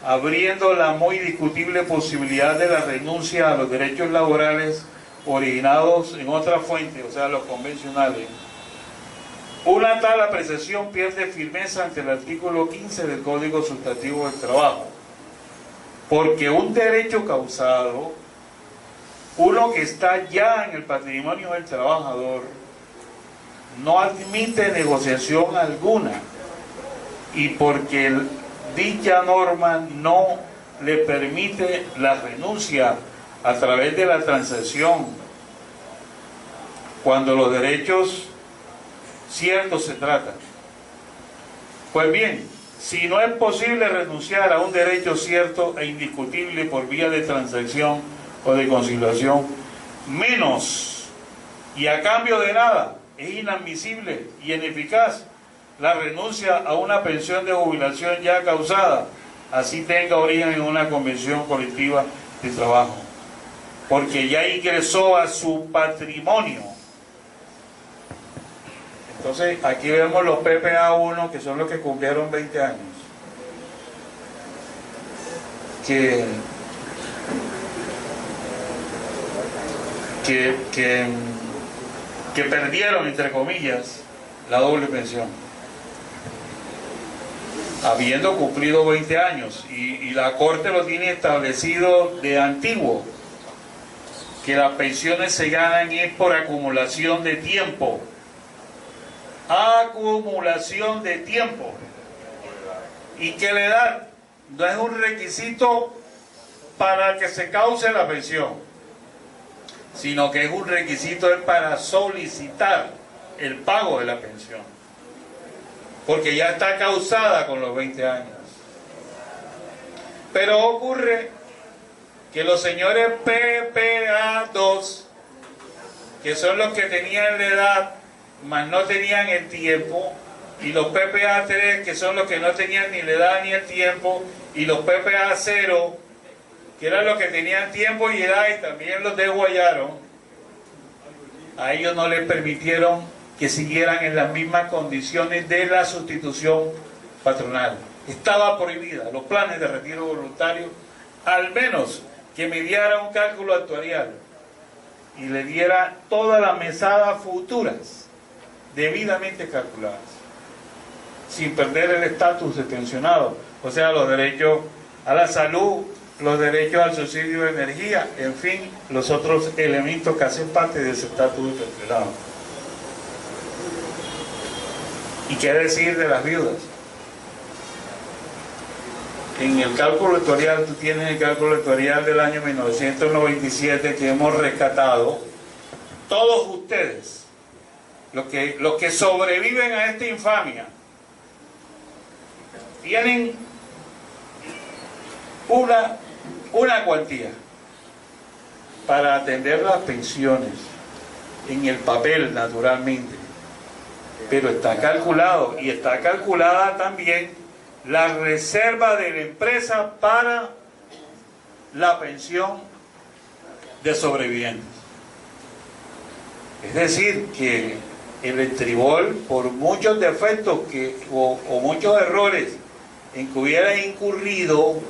abriendo la muy discutible posibilidad de la renuncia a los derechos laborales originados en otra fuente, o sea, los convencionales, una tal apreciación pierde firmeza ante el artículo 15 del Código Sustantivo del Trabajo, porque un derecho causado, uno que está ya en el patrimonio del trabajador, no admite negociación alguna, y porque dicha norma no le permite la renuncia a través de la transacción cuando los derechos ciertos se tratan. Pues bien, si no es posible renunciar a un derecho cierto e indiscutible por vía de transacción o de conciliación, menos y a cambio de nada, es inadmisible y ineficaz la renuncia a una pensión de jubilación ya causada, así tenga origen en una convención colectiva de trabajo, porque ya ingresó a su patrimonio. Entonces aquí vemos los PPA 1, que son los que cumplieron 20 años, que perdieron, entre comillas, la doble pensión, habiendo cumplido 20 años, y la Corte lo tiene establecido de antiguo, que las pensiones se ganan es por acumulación de tiempo. Acumulación de tiempo. Y que la edad no es un requisito para que se cause la pensión, sino que es un requisito para solicitar el pago de la pensión, porque ya está causada con los 20 años. Pero ocurre que los señores PPA2, que son los que tenían la edad, mas no tenían el tiempo, y los PPA3, que son los que no tenían ni la edad ni el tiempo, y los PPA0, que eran los que tenían tiempo y edad y también los desguayaron, a ellos no les permitieron que siguieran en las mismas condiciones de la sustitución patronal. Estaba prohibida los planes de retiro voluntario, al menos que mediara un cálculo actuarial y le diera todas las mesadas futuras debidamente calculadas, sin perder el estatus de pensionado, o sea, los derechos a la salud, los derechos al subsidio de energía, en fin, los otros elementos que hacen parte de ese estatus de pensionado. ¿Y qué decir de las viudas? En el cálculo actuarial, tú tienes el cálculo actuarial del año 1997 que hemos rescatado. Todos ustedes, los que sobreviven a esta infamia, tienen una cuantía para atender las pensiones, en el papel naturalmente, pero está calculado, y está calculada también la reserva de la empresa para la pensión de sobrevivientes. Es decir, que el Estribol, por muchos defectos o muchos errores en que hubiera incurrido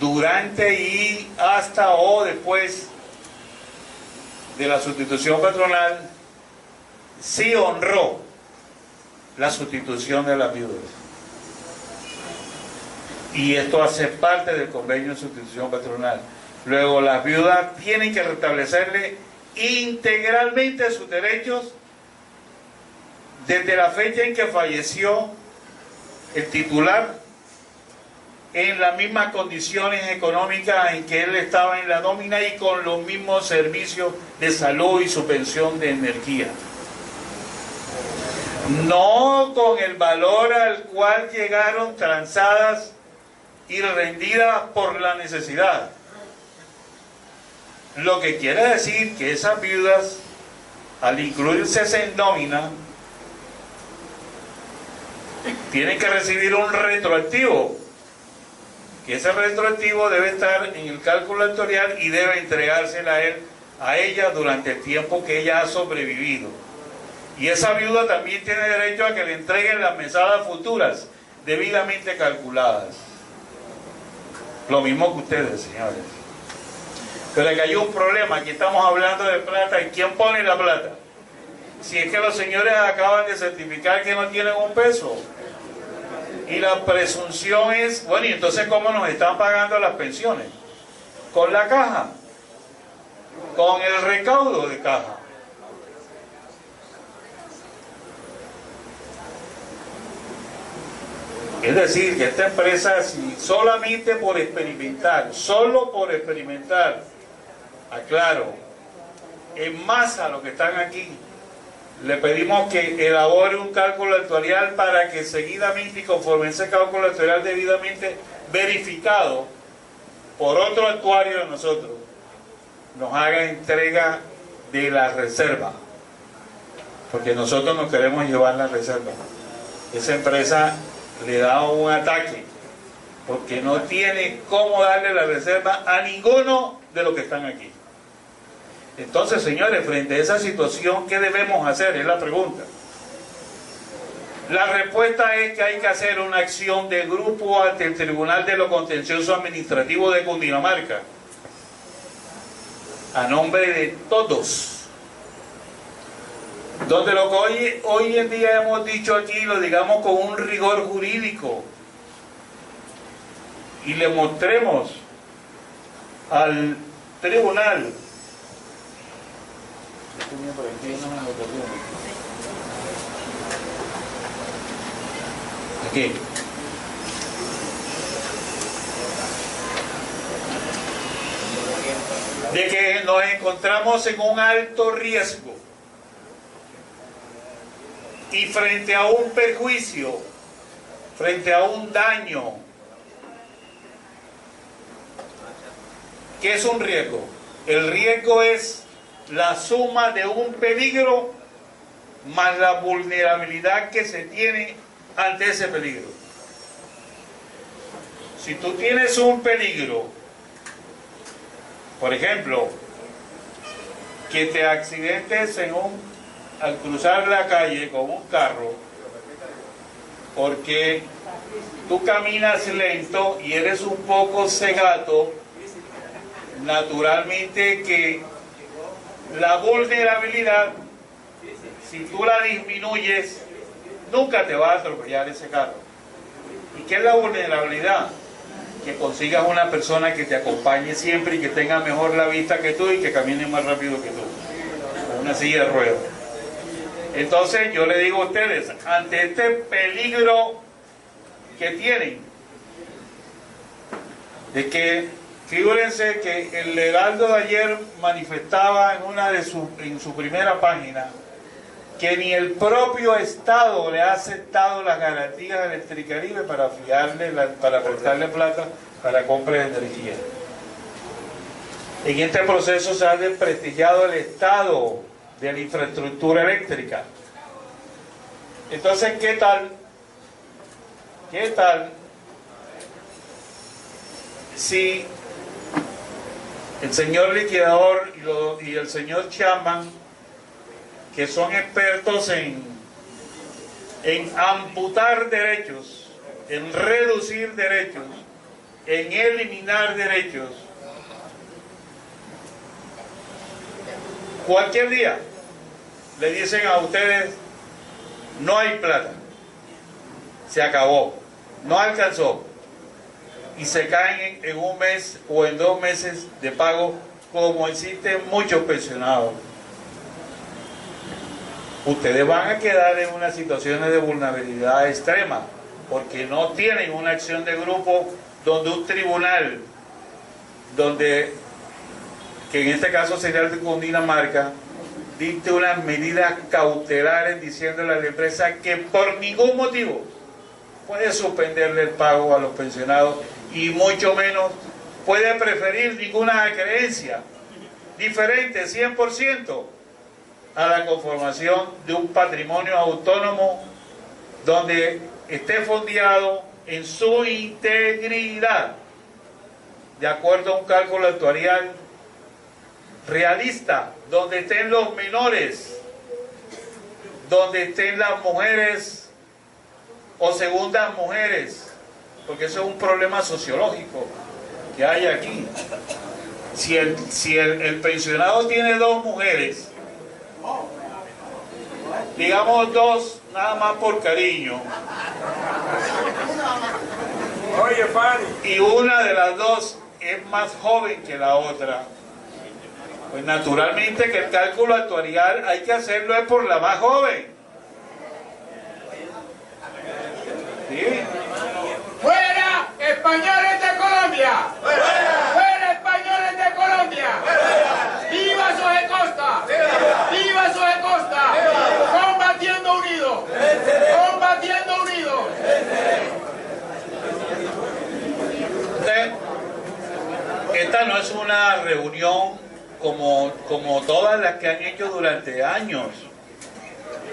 durante y hasta o después de la sustitución patronal, sí honró la sustitución de las viudas. Y esto hace parte del convenio de sustitución patronal. Luego, las viudas tienen que restablecerle integralmente sus derechos desde la fecha en que falleció el titular, en las mismas condiciones económicas en que él estaba en la nómina y con los mismos servicios de salud y su pensión de energía. no con el valor al cual llegaron transadas y rendidas por la necesidad. Lo que quiere decir que esas viudas, al incluirse en nómina, tienen que recibir un retroactivo, que ese retroactivo debe estar en el cálculo actuarial y debe entregársela a ella durante el tiempo que ella ha sobrevivido. Y esa viuda también tiene derecho a que le entreguen las mesadas futuras debidamente calculadas. Lo mismo que ustedes, señores. Pero aquí hay un problema, aquí estamos hablando de plata, ¿y quién pone la plata? Si es que los señores acaban de certificar que no tienen un peso. Y la presunción es, bueno, ¿y entonces cómo nos están pagando las pensiones? Con la caja, con el recaudo de caja. Es decir, que esta empresa, si solamente por experimentar, solo por experimentar, aclaro, en masa los que están aquí, le pedimos que elabore un cálculo actuarial para que seguidamente y conforme ese cálculo actuarial debidamente verificado por otro actuario de nosotros, nos haga entrega de la reserva, porque nosotros nos queremos llevar la reserva. Esa empresa le da un ataque porque no tiene cómo darle la reserva a ninguno de los que están aquí. Entonces, señores, frente a esa situación, ¿qué debemos hacer? Es la pregunta. La respuesta es que hay que hacer una acción de grupo ante el Tribunal de lo Contencioso Administrativo de Cundinamarca, a nombre de todos. Donde lo que hoy en día hemos dicho aquí, lo digamos con un rigor jurídico y le mostremos al tribunal aquí de que nos encontramos en un alto riesgo y frente a un perjuicio, frente a un daño. ¿Qué es un riesgo? El riesgo es la suma de un peligro más la vulnerabilidad que se tiene ante ese peligro. Si tú tienes un peligro, por ejemplo, que te accidentes al cruzar la calle con un carro, porque tú caminas lento y eres un poco cegato, naturalmente que la vulnerabilidad, si tú la disminuyes, nunca te va a atropellar ese carro. ¿Y qué es la vulnerabilidad? Que consigas una persona que te acompañe siempre y que tenga mejor la vista que tú y que camine más rápido que tú, con una silla de ruedas. Entonces yo le digo a ustedes, ante este peligro que tienen, de que figúrense que el Heraldo de ayer manifestaba en su primera página que ni el propio Estado le ha aceptado las garantías de Electricaribe para prestarle plata para compra de energía. En este proceso se ha desprestigiado el Estado de la infraestructura eléctrica. Entonces, ¿qué tal si el señor liquidador y el señor Chapman, que son expertos en amputar derechos, en reducir derechos, en eliminar derechos, cualquier día le dicen a ustedes, no hay plata, se acabó, no alcanzó, y se caen en un mes o en 2 meses de pago, como existen muchos pensionados? Ustedes van a quedar en unas situaciones de vulnerabilidad extrema, porque no tienen una acción de grupo donde un tribunal, que en este caso sería el de Cundinamarca, dicte unas medidas cautelares diciéndole a la empresa que por ningún motivo puede suspenderle el pago a los pensionados y mucho menos puede preferir ninguna creencia diferente 100% a la conformación de un patrimonio autónomo donde esté fondeado en su integridad, de acuerdo a un cálculo actuarial realista, donde estén los menores, donde estén las mujeres o segundas mujeres, porque eso es un problema sociológico que hay aquí. Si el pensionado tiene dos mujeres, digamos dos nada más por cariño, Oye, Fanny. y una de las dos es más joven que la otra, pues naturalmente que el cálculo actuarial hay que hacerlo es por la más joven. ¿Sí? ¡Fuera españoles de Colombia! ¡Fuera españoles de Colombia! ¡Viva Jorge Costa! ¡Viva Jorge Costa! ¡Combatiendo unidos! ¡Combatiendo unidos! Esta no es una reunión como todas las que han hecho durante años.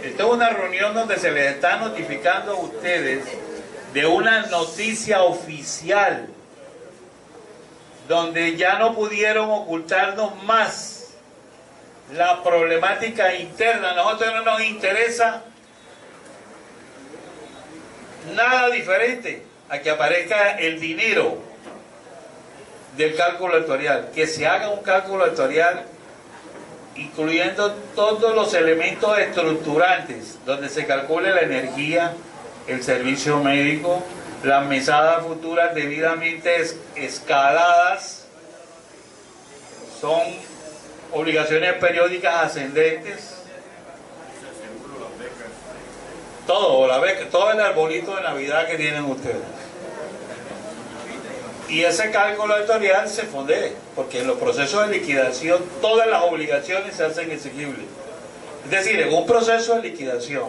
Esta es una reunión donde se les está notificando a ustedes de una noticia oficial, donde ya no pudieron ocultarnos más la problemática interna. A nosotros no nos interesa nada diferente a que aparezca el dinero del cálculo actuarial, que se haga un cálculo actuarial incluyendo todos los elementos estructurantes, donde se calcule la energía, el servicio médico, las mesadas futuras debidamente escaladas, son obligaciones periódicas ascendentes, todo, la beca, todo el arbolito de Navidad que tienen ustedes. Y ese cálculo actuarial se fondee, porque en los procesos de liquidación todas las obligaciones se hacen exigibles. Es decir, en un proceso de liquidación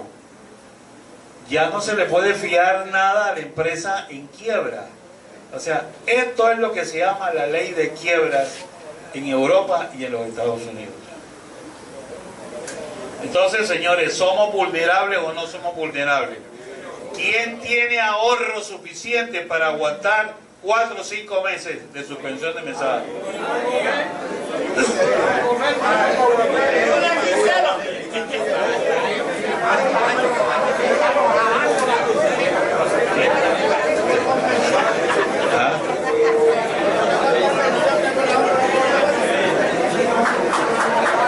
ya no se le puede fiar nada a la empresa en quiebra. O sea, esto es lo que se llama la ley de quiebras en Europa y en los Estados Unidos. Entonces, señores, ¿somos vulnerables o no somos vulnerables? ¿Quién tiene ahorro suficiente para aguantar 4 o 5 meses de suspensión de mesada?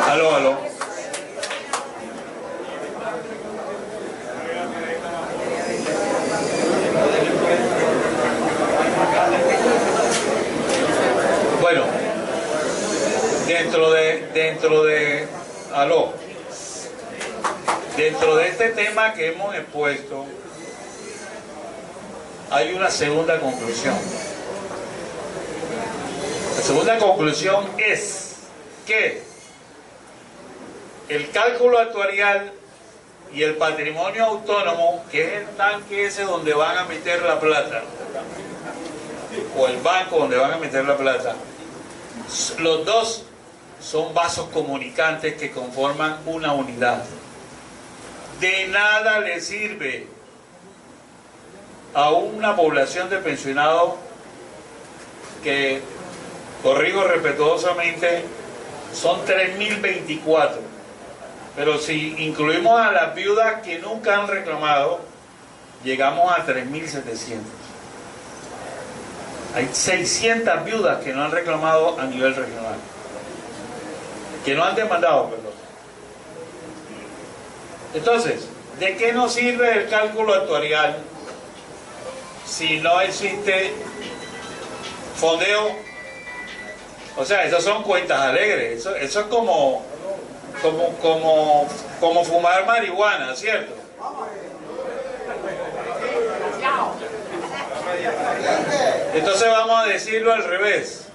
Aló, aló. Bueno, dentro de este tema que hemos expuesto, hay una segunda conclusión. La segunda conclusión es que el cálculo actuarial y el patrimonio autónomo, que es el tanque ese donde van a meter la plata, o el banco donde van a meter la plata, los dos son vasos comunicantes que conforman una unidad. De nada le sirve a una población de pensionados que, corrijo respetuosamente, son 3.024, pero si incluimos a las viudas que nunca han reclamado, llegamos a 3.700. Hay 600 viudas que no han reclamado a nivel regional, que no han demandado, perdón. Entonces, ¿de qué nos sirve el cálculo actuarial si no existe fondeo? O sea, esas son cuentas alegres. Eso es como fumar marihuana, ¿cierto? Entonces vamos a decirlo al revés.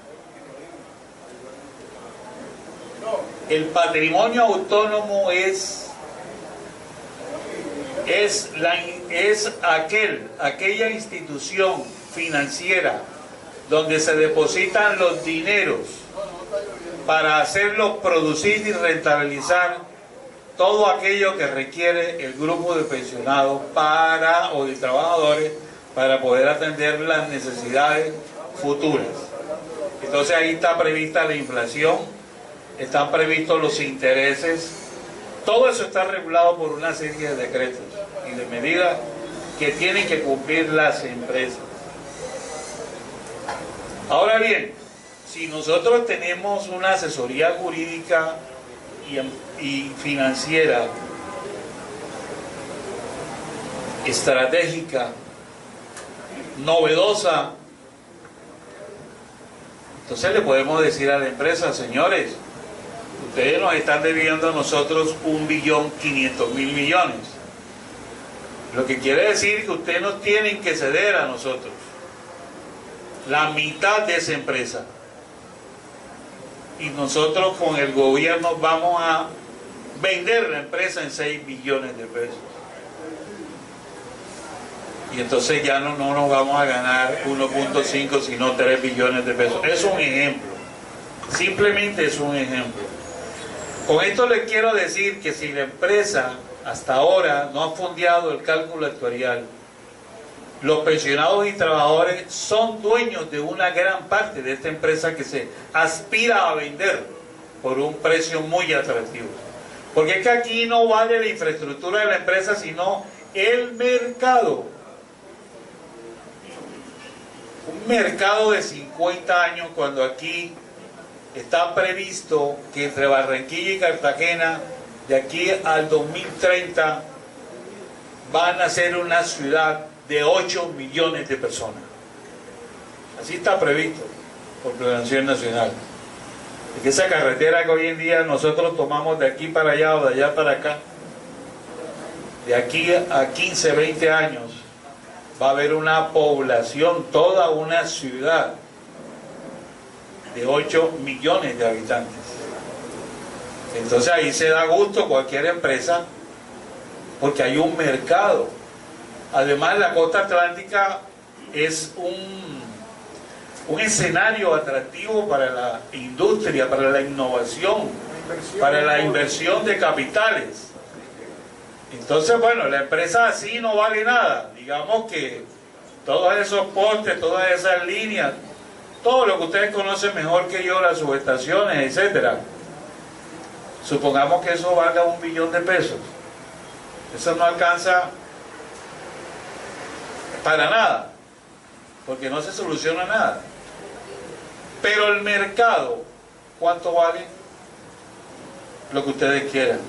El patrimonio autónomo es aquella institución financiera donde se depositan los dineros para hacerlos producir y rentabilizar todo aquello que requiere el grupo de pensionados o de trabajadores para poder atender las necesidades futuras. Entonces ahí está prevista la inflación, están previstos los intereses, todo eso está regulado por una serie de decretos y de medidas que tienen que cumplir las empresas. Ahora bien, si nosotros tenemos una asesoría jurídica y financiera estratégica, novedosa, entonces le podemos decir a la empresa: señores, ustedes nos están debiendo a nosotros 1.500.000.000.000. Lo que quiere decir que ustedes nos tienen que ceder a nosotros la mitad de esa empresa. Y nosotros con el gobierno vamos a vender la empresa en 6 billones de pesos. Y entonces ya no nos vamos a ganar 1.5 sino 3 billones de pesos. Es un ejemplo. Simplemente es un ejemplo. Con esto les quiero decir que si la empresa hasta ahora no ha fondeado el cálculo actuarial, los pensionados y trabajadores son dueños de una gran parte de esta empresa que se aspira a vender por un precio muy atractivo. Porque es que aquí no vale la infraestructura de la empresa, sino el mercado. Un mercado de 50 años, cuando aquí está previsto que entre Barranquilla y Cartagena, de aquí al 2030, van a ser una ciudad de 8 millones de personas. Así está previsto por Planeación Nacional. Es que esa carretera que hoy en día nosotros tomamos de aquí para allá o de allá para acá, de aquí a 15, 20 años, va a haber una población, toda una ciudad de 8 millones de habitantes. Entonces ahí se da gusto cualquier empresa, porque hay un mercado. Además, la costa atlántica es un escenario atractivo para la industria, para la innovación, para la inversión de capitales. Entonces, bueno, la empresa así no vale nada. Digamos que todos esos postes, todas esas líneas, todo lo que ustedes conocen mejor que yo, las subestaciones, etcétera. Supongamos que eso valga 1 billón de pesos. Eso no alcanza para nada, porque no se soluciona nada. Pero el mercado, ¿cuánto vale? Lo que ustedes quieran.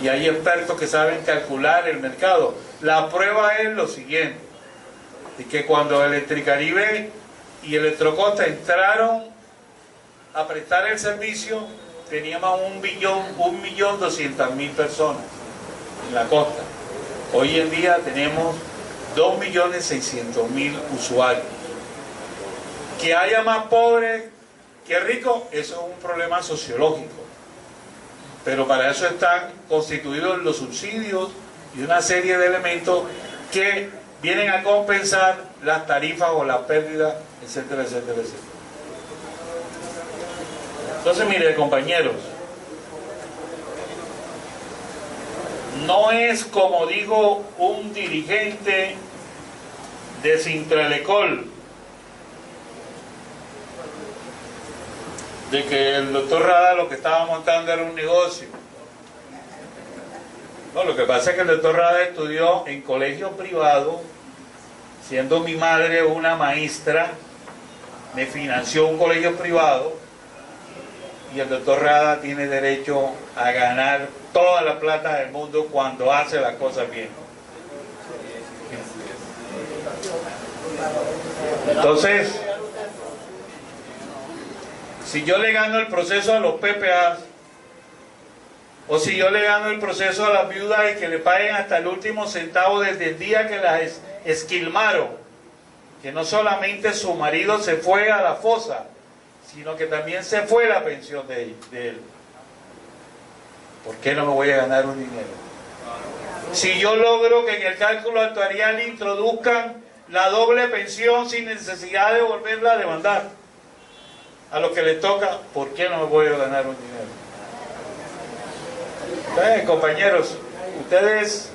Y hay expertos que saben calcular el mercado. La prueba es lo siguiente: y que cuando Electricaribe y Electrocosta entraron a prestar el servicio, teníamos 1.200.000 personas en la costa. Hoy en día tenemos 2.600.000 usuarios. Que haya más pobres que ricos, eso es un problema sociológico. Pero para eso están constituidos los subsidios y una serie de elementos que vienen a compensar las tarifas o las pérdidas, etcétera, etcétera, etcétera. Entonces, mire, compañeros, no es como dijo un dirigente de Sintralecol, de que el doctor Rada lo que estaba montando era un negocio. No, lo que pasa es que el doctor Rada estudió en colegio privado, siendo mi madre una maestra, me financió un colegio privado, y el doctor Rada tiene derecho a ganar toda la plata del mundo cuando hace las cosas bien. Entonces, si yo le gano el proceso a los PPA, o si yo le gano el proceso a las viudas y que le paguen hasta el último centavo desde el día que las esquilmaron, que no solamente su marido se fue a la fosa, sino que también se fue la pensión de él. ¿por qué no me voy a ganar un dinero? Si yo logro que en el cálculo actuarial introduzcan la doble pensión sin necesidad de volverla a demandar a los que les toca, ¿por qué no me voy a ganar un dinero? Entonces, compañeros, ustedes,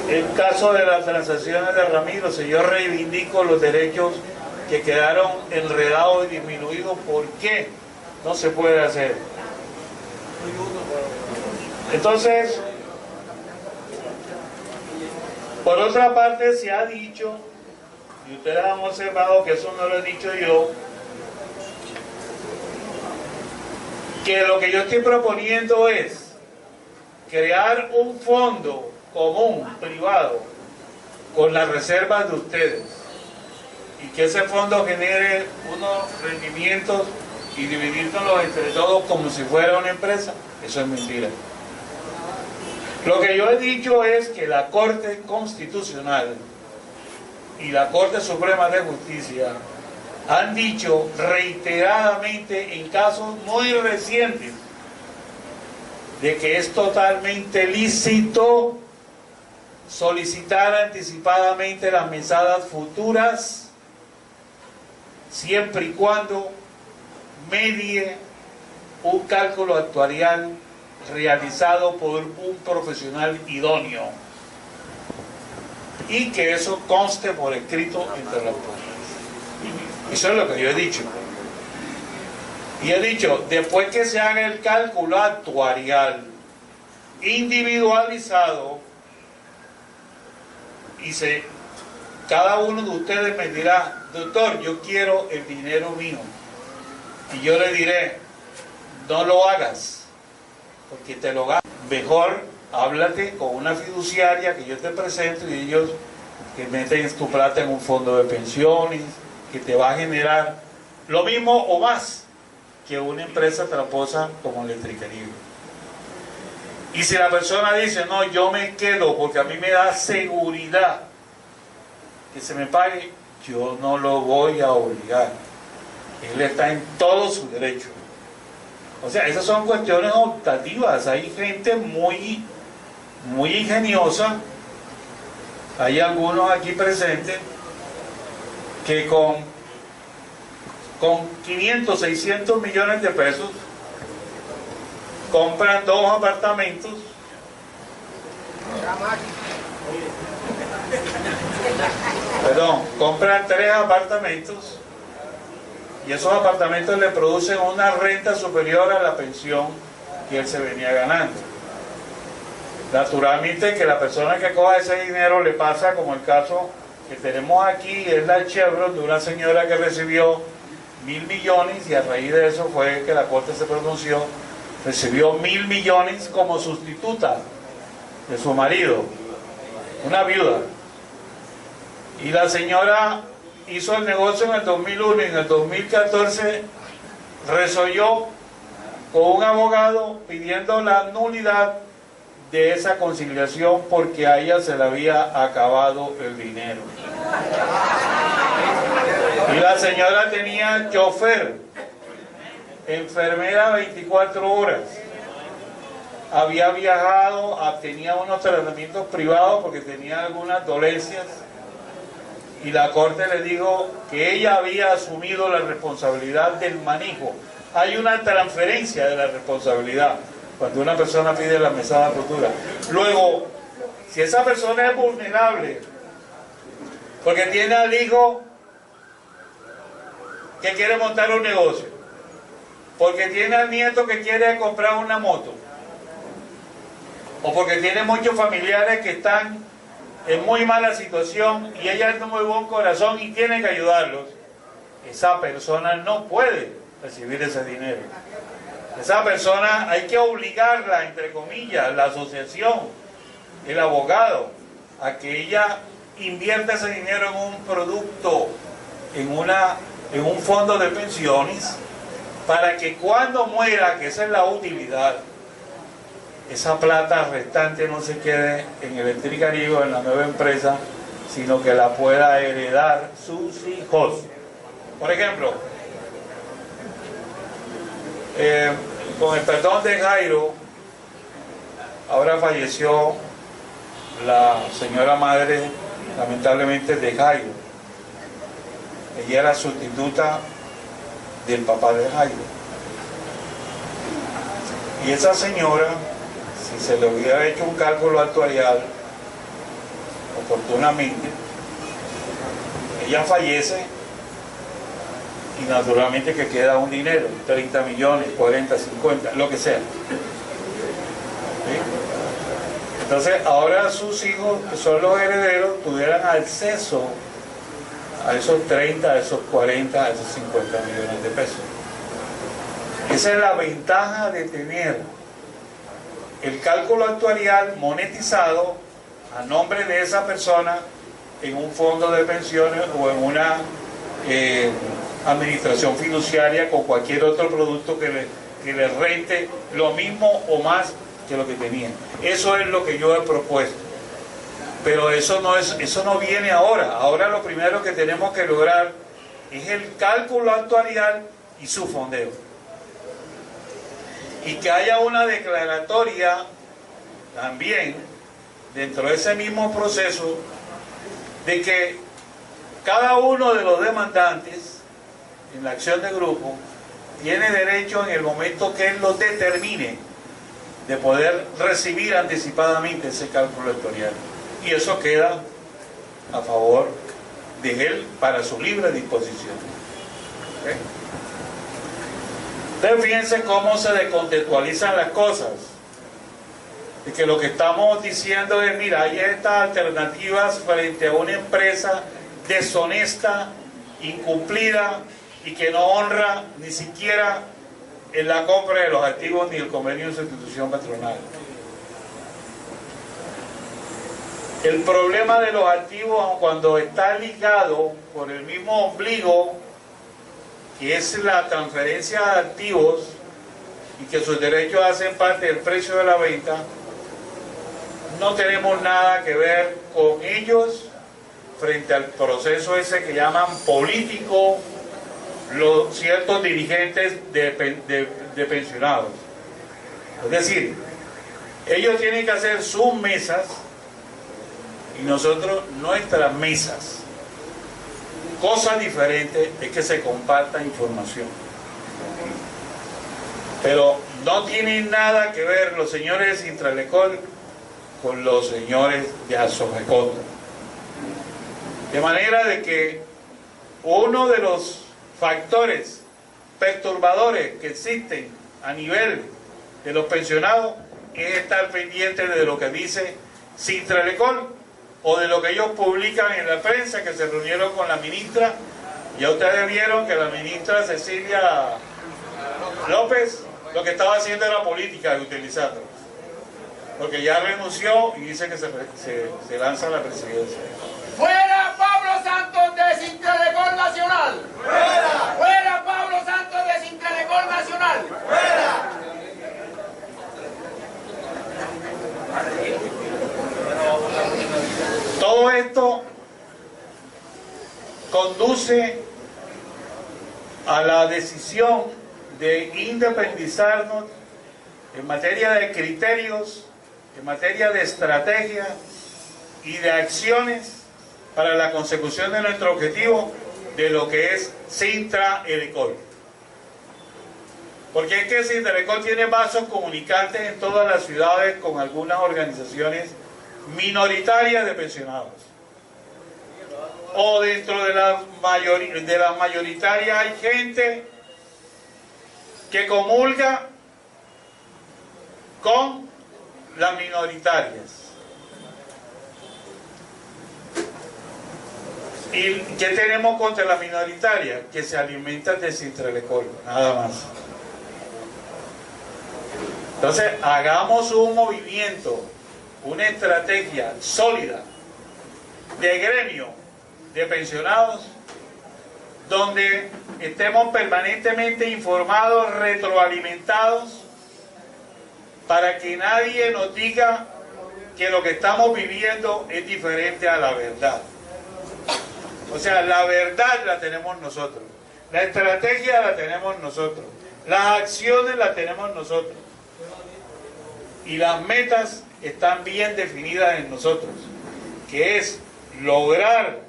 en caso de las transacciones de Ramiro, si yo reivindico los derechos que quedaron enredados y disminuidos, ¿por qué no se puede hacer? Entonces, por otra parte, se ha dicho, y ustedes han observado que eso no lo he dicho yo, que lo que yo estoy proponiendo es crear un fondo común, privado, con las reservas de ustedes, y que ese fondo genere unos rendimientos y dividirnos entre todos como si fuera una empresa. Eso es mentira. Lo que yo he dicho es que la Corte Constitucional y la Corte Suprema de Justicia han dicho reiteradamente en casos muy recientes de que es totalmente lícito solicitar anticipadamente las mesadas futuras siempre y cuando medie un cálculo actuarial realizado por un profesional idóneo y que eso conste por escrito entre las partes. Eso es lo que yo he dicho. Y he dicho, después que se haga el cálculo actuarial individualizado y cada uno de ustedes me dirá, doctor, yo quiero el dinero mío, y yo le diré, no lo hagas porque te lo gastas. Mejor háblate con una fiduciaria que yo te presento y ellos que meten tu plata en un fondo de pensiones que te va a generar lo mismo o más que una empresa tramposa como Electricaribe. Y si la persona dice, no, yo me quedo porque a mí me da seguridad que se me pague, yo no lo voy a obligar. Él está en todo su derecho. O sea, esas son cuestiones optativas. Hay gente muy ingeniosa. Hay algunos aquí presentes que con 500, 600 millones de pesos compran 2 apartamentos compran 3 apartamentos y esos apartamentos le producen una renta superior a la pensión que él se venía ganando. Naturalmente que la persona que coja ese dinero le pasa como el caso que tenemos aquí, es la Chevron de una señora que recibió 1.000 millones y a raíz de eso fue que la Corte se pronunció, recibió 1.000 millones como sustituta de su marido, una viuda. Y la señora hizo el negocio en el 2001 y en el 2014 resolvió con un abogado pidiendo la nulidad de esa conciliación porque a ella se le había acabado el dinero. Y la señora tenía chofer, enfermera 24 horas, había viajado, tenía unos tratamientos privados porque tenía algunas dolencias y la Corte le dijo que ella había asumido la responsabilidad del manejo. Hay una transferencia de la responsabilidad cuando una persona pide la mesada futura. Luego, si esa persona es vulnerable porque tiene al hijo que quiere montar un negocio, porque tiene al nieto que quiere comprar una moto, o porque tiene muchos familiares que están en muy mala situación y ella es de muy buen corazón y tiene que ayudarlos, esa persona no puede recibir ese dinero. Esa persona hay que obligarla, entre comillas, la asociación, el abogado, a que ella invierta ese dinero en un producto, en un fondo de pensiones, para que cuando muera, que esa es la utilidad, esa plata restante no se quede en Electricaribe o en la nueva empresa, sino que la pueda heredar sus hijos. Por ejemplo, Con el perdón de Jairo, ahora falleció la señora madre, lamentablemente, de Jairo. Ella era sustituta del papá de Jairo. Y esa señora, si se le hubiera hecho un cálculo actuarial, oportunamente, ella fallece y naturalmente que queda un dinero, 30 millones, 40, 50, lo que sea. ¿Sí? Entonces ahora sus hijos, que son los herederos, tuvieran acceso a esos 30, a esos 40, a esos 50 millones de pesos. Esa es la ventaja de tener el cálculo actuarial monetizado a nombre de esa persona en un fondo de pensiones o en una administración fiduciaria con cualquier otro producto que le rente lo mismo o más que lo que tenía. Eso es lo que yo he propuesto. Pero eso no viene ahora. Ahora lo primero que tenemos que lograr es el cálculo actuarial y su fondeo. Y que haya una declaratoria también dentro de ese mismo proceso de que cada uno de los demandantes en la acción de grupo tiene derecho en el momento que él lo determine de poder recibir anticipadamente ese cálculo actuarial. Y eso queda a favor de él para su libre disposición. ¿Okay? Entonces fíjense cómo se descontextualizan las cosas. Y que lo que estamos diciendo es, mira, hay estas alternativas frente a una empresa deshonesta, incumplida y que no honra ni siquiera en la compra de los activos ni el convenio de sustitución patronal. El problema de los activos, cuando está ligado por el mismo ombligo, que es la transferencia de activos y que sus derechos hacen parte del precio de la venta, no tenemos nada que ver con ellos frente al proceso ese que llaman político los ciertos dirigentes de pensionados. Es decir, ellos tienen que hacer sus mesas y nosotros nuestras mesas. Cosa diferente es que se comparta información. Pero no tienen nada que ver los señores de Intralecol con los señores de Asogecoto. De manera de que uno de los factores perturbadores que existen a nivel de los pensionados es estar pendiente de lo que dice Sintralecol o de lo que ellos publican en la prensa, que se reunieron con la ministra. Ya ustedes vieron que la ministra Cecilia López lo que estaba haciendo era política de utilizarlos, porque ya renunció y dice que se lanza a la presidencia. ¡Fuera Pablo Santos de Sintralecol Nacional! ¡Fuera! ¡Fuera Pablo Santos de Sintralecol Nacional! ¡Fuera! Todo esto conduce a la decisión de independizarnos en materia de criterios, en materia de estrategia y de acciones para la consecución de nuestro objetivo de lo que es Sintralecol. Porque es que Sintralecol tiene vasos comunicantes en todas las ciudades con algunas organizaciones minoritarias de pensionados. O dentro de las mayoritarias hay gente que comulga con las minoritarias. ¿Y qué tenemos contra la minoritaria? Que se alimentan de Sintralecol, nada más. Entonces, hagamos un movimiento, una estrategia sólida de gremio de pensionados, donde estemos permanentemente informados, retroalimentados, para que nadie nos diga que lo que estamos viviendo es diferente a la verdad. O sea, la verdad la tenemos nosotros, la estrategia la tenemos nosotros, Las acciones las tenemos nosotros y las metas están bien definidas en nosotros, que es lograr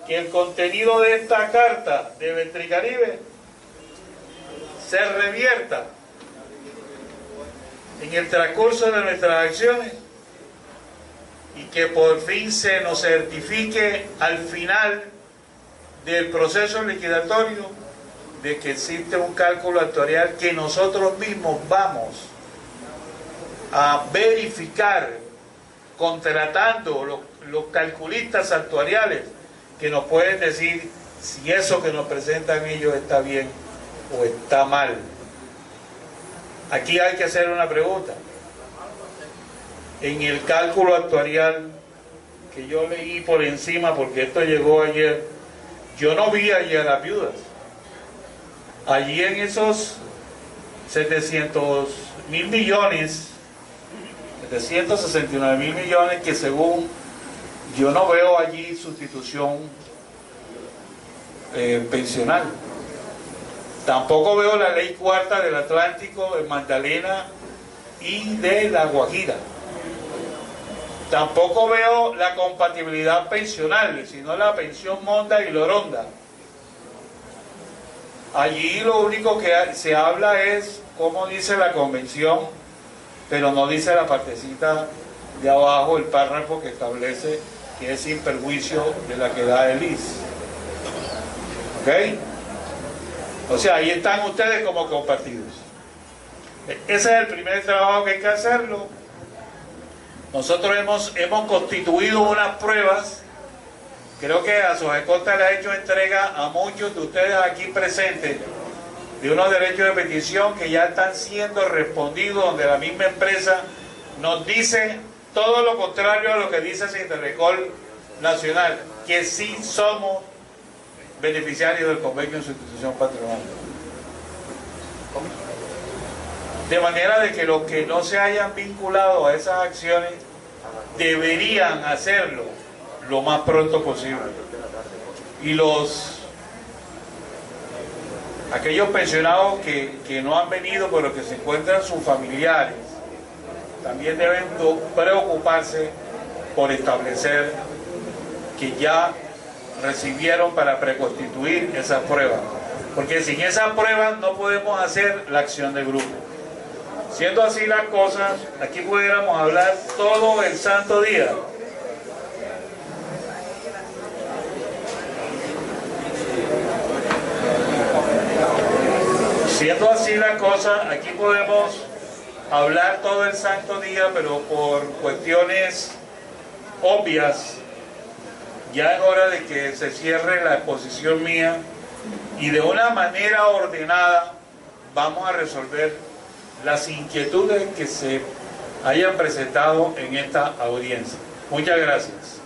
que el contenido de esta carta de Ventricaribe se revierta en el transcurso de nuestras acciones y que por fin se nos certifique al final del proceso liquidatorio de que existe un cálculo actuarial que nosotros mismos vamos a verificar contratando los calculistas actuariales que nos pueden decir si eso que nos presentan ellos está bien o está mal. Aquí hay que hacer una pregunta. En el cálculo actuarial que yo leí por encima, porque esto llegó ayer, yo no vi allí a las viudas. Allí en esos 700.000 millones, 769.000 millones, que según yo no veo allí sustitución pensional. Tampoco veo la ley cuarta del Atlántico, de Magdalena y de La Guajira. Tampoco veo la compatibilidad pensional, sino la pensión Monda y Loronda. Allí lo único que se habla es cómo dice la convención, pero no dice la partecita de abajo, el párrafo que establece que es sin perjuicio de la que da el IS. ¿Ok? O sea, ahí están ustedes como compartidos. Ese es el primer trabajo que hay que hacerlo. Nosotros hemos constituido unas pruebas. Creo que a Sogecosta le ha hecho entrega a muchos de ustedes aquí presentes de unos derechos de petición que ya están siendo respondidos, donde la misma empresa nos dice todo lo contrario a lo que dice Sinterrecol Nacional, que sí somos beneficiarios del convenio de sustitución patronal. De manera de que los que no se hayan vinculado a esas acciones deberían hacerlo lo más pronto posible. Y aquellos pensionados que no han venido pero que se encuentran sus familiares también deben preocuparse por establecer que ya recibieron para preconstituir esas pruebas, porque sin esas pruebas no podemos hacer la acción de grupo. Siendo así las cosas, aquí pudiéramos hablar todo el santo día. Siendo así las cosas, aquí podemos hablar todo el santo día, pero por cuestiones obvias, ya es hora de que se cierre la exposición mía y de una manera ordenada vamos a resolver las inquietudes que se hayan presentado en esta audiencia. Muchas gracias.